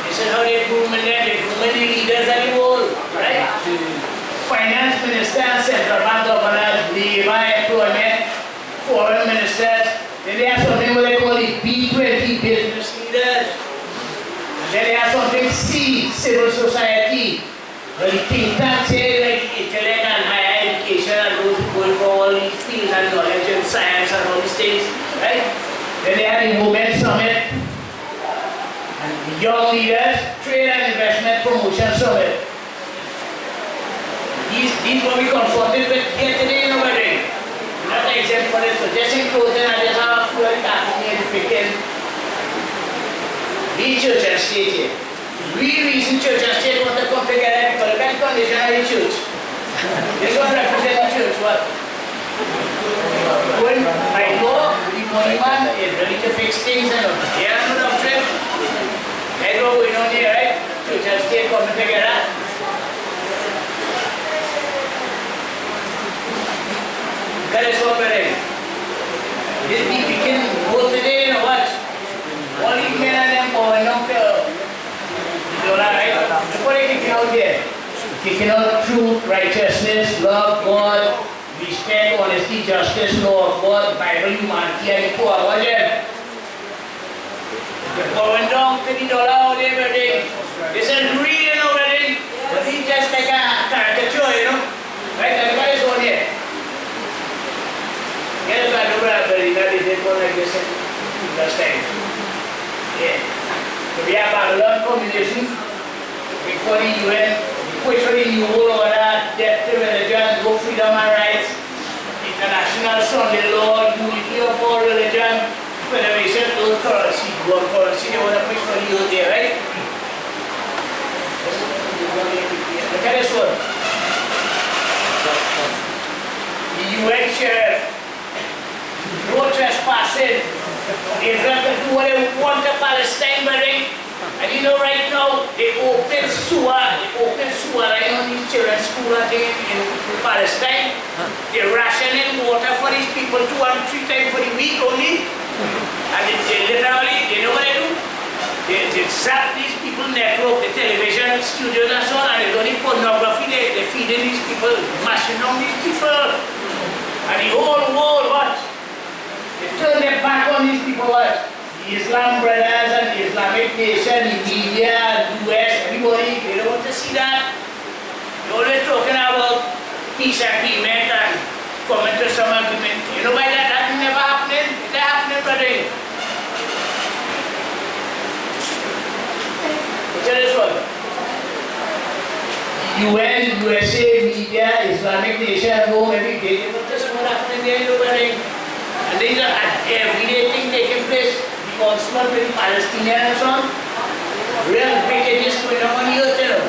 This is how they're grooming them, they're grooming the leaders of the world, right? Finance minister, central bank governors, labor, employment, foreign ministers. Then they have something what they call the B20 business leaders. And then they have something C, civil society. Well, the think tanks here, like intellect and higher education and those who go for all these fields and knowledge and science and all these things, right? Then they have the Women's Summit. And the Young Leaders, Trade and Investment Promotion Summit. These will be confronted with here today in our day. Not exempt for this, so just in closing, I just have a few talking here speaking. The church and state here. Real reason church and state want to come together because look at the condition of the church. This one represents the church, what? When by law, the money man is ready to fix things and here are no doctrine. That's what going on here, right? Church and state coming together. That is what we're doing. This be picking both today and what? All these men and them going up to dollar, right? Look what they're kicking out there. Kicking out truth, righteousness, love, God, respect, honesty, justice, law of God, Bible, humanity, and the poor. Watch them. They're going down to the dollar out there, everything. This is real, you know, everything. But it's just like a caricature, you know? Right? And what is on here? Yes, I know that, but they didn't go like this last time. Yeah. So we have Babylon communism before the UN, push for the new world order, death to religion, no freedom and rights, international Sunday law, unity of all religion, federation, no currency, world currency, they want to push for the youth there, right? Look at this one. The UN sheriff. No trespassing. Israel can do what they want to Palestine, but and you know right now, they open sewer right on these children's school and things in Palestine. They're rationing water for these people 2 and 3 times for the week only. And they literally, they know what they do? They zap these people network, the television studios and so on, and they're doing pornography, they're feeding these people, mashing on these people. And the whole world, what? They turn their back on these people, what? The Islam brothers and the Islamic nation, the media, the US, everybody, they don't want to see that. They're always talking about peace agreement and coming to some agreement. You know why that's never happening? It's not happening, brother. Tell us what? UN, USA, media, Islamic nation, go every day, but just what happened there, you know, and these are everyday things taking place. The onslaught with the Palestinians and so on. Real wickedness going on the earth, you know.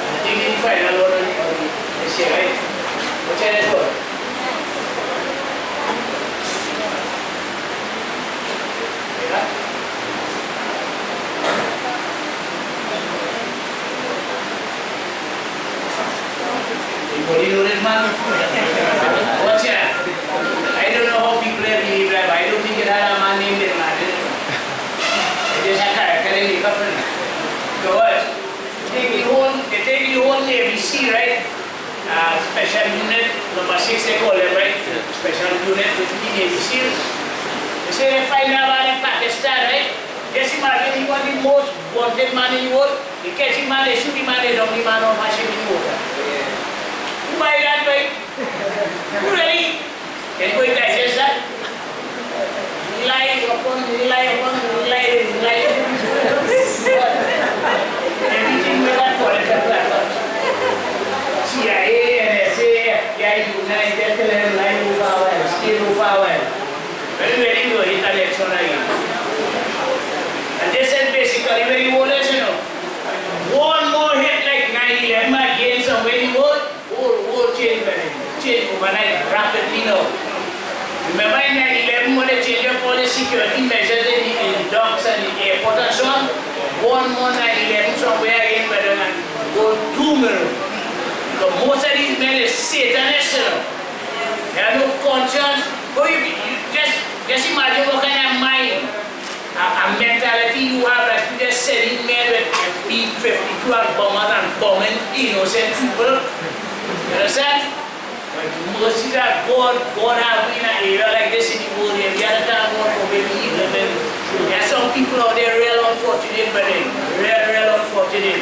I think in the final order, they say, right? What's that for? Yeah? Anybody know this man? What's that? I don't know how people believe that, but I don't think it had a man named it, man. It just had a character in the company. So what? They take the whole Navy Sea, right? Special unit, number 6 they call them, right? Special unit with the Navy SEAL. They say they find a man in Pakistan, right? Just imagine he was the most wanted man in the world. They catch him man, they shoot him man, they dump him man or mash him in the water. Who buy that, right? Who really? Can you digest that? Lie upon lie. Everything with that political platform. CIA, NSA, FBI, United, Telegram, lie over our head, stay over our head. Very good, hit election again. And this is basically very modest, you know. One more hit like 9/11 again, somewhere in the world, whole change overnight, rapidly now. Remember in 9/11 when they changed up all the security measures in the docks and the airport and so on? One more 9/11 somewhere again, but then go doom. Because most of these men are Satanists, you know. They have no conscience. Oh, you just imagine what kind of mind, a mentality you have that you just sending men with B-52 and bombers and bombing innocent people. You understand? But most of that God have in an area like this in the world, and the other time God forbid me even. There are some people out there real unfortunate, but real unfortunate.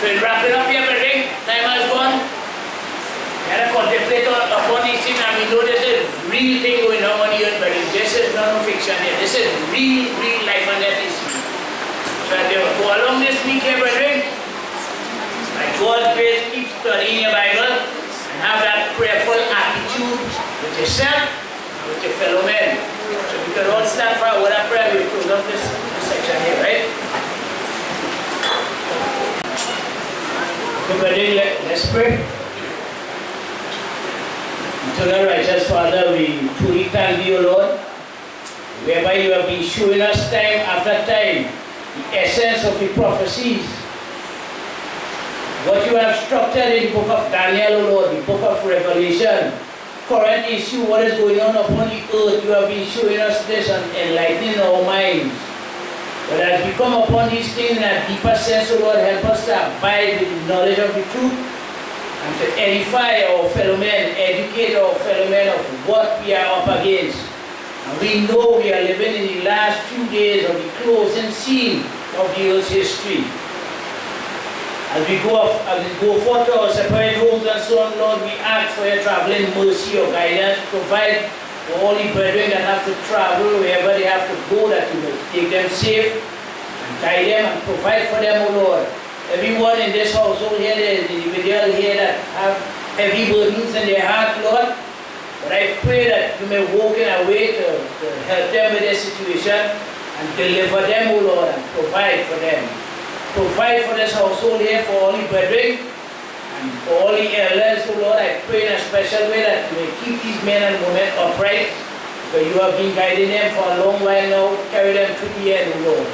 So in wrapping up here, but time has gone. And I contemplate upon these things, and we know there's a real thing going on the earth, but this is not fiction here. This is real life and death issue. So as you go along this week here, brethren, by God's grace, keep studying your Bible and have that prayerful attitude with yourself and with your fellow men. So we can all stand for a word of prayer. We'll close up this section here, right? So brethren, let's pray. Eternal righteous Father, we truly thank you, Lord, whereby you have been showing us time after time the essence of the prophecies. What you have structured in the book of Daniel, O Lord, the book of Revelation, current issue, what is going on upon the earth, you have been showing us this and enlightening our minds. But as we come upon these things in a deeper sense, O Lord, help us to abide with the knowledge of the truth, and to edify our fellow men, educate our fellow men of what we are up against. And we know we are living in the last few days of the closing scene of the earth's history. As we go forth to our separate homes and so on, Lord, we ask for your traveling mercy or guidance. Provide for all the brethren that have to travel, wherever they have to go, that you will take them safe and guide them and provide for them, O Lord. Everyone in this household here, the individual here that have heavy burdens in their heart, Lord. But I pray that you may walk in a way to help them with their situation and deliver them, O Lord, and provide for them. Provide for this household here, for all the brethren, and for all the elders, O Lord. I pray in a special way that you may keep these men and women upright, because you have been guiding them for a long while now. Carry them to the end, O Lord.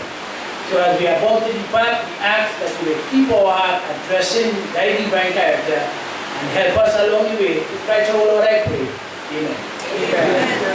So as we are about to depart, we ask that you will keep our heart addressing thy divine character and help us along the way. To Christ our Lord, I pray. Amen. Amen.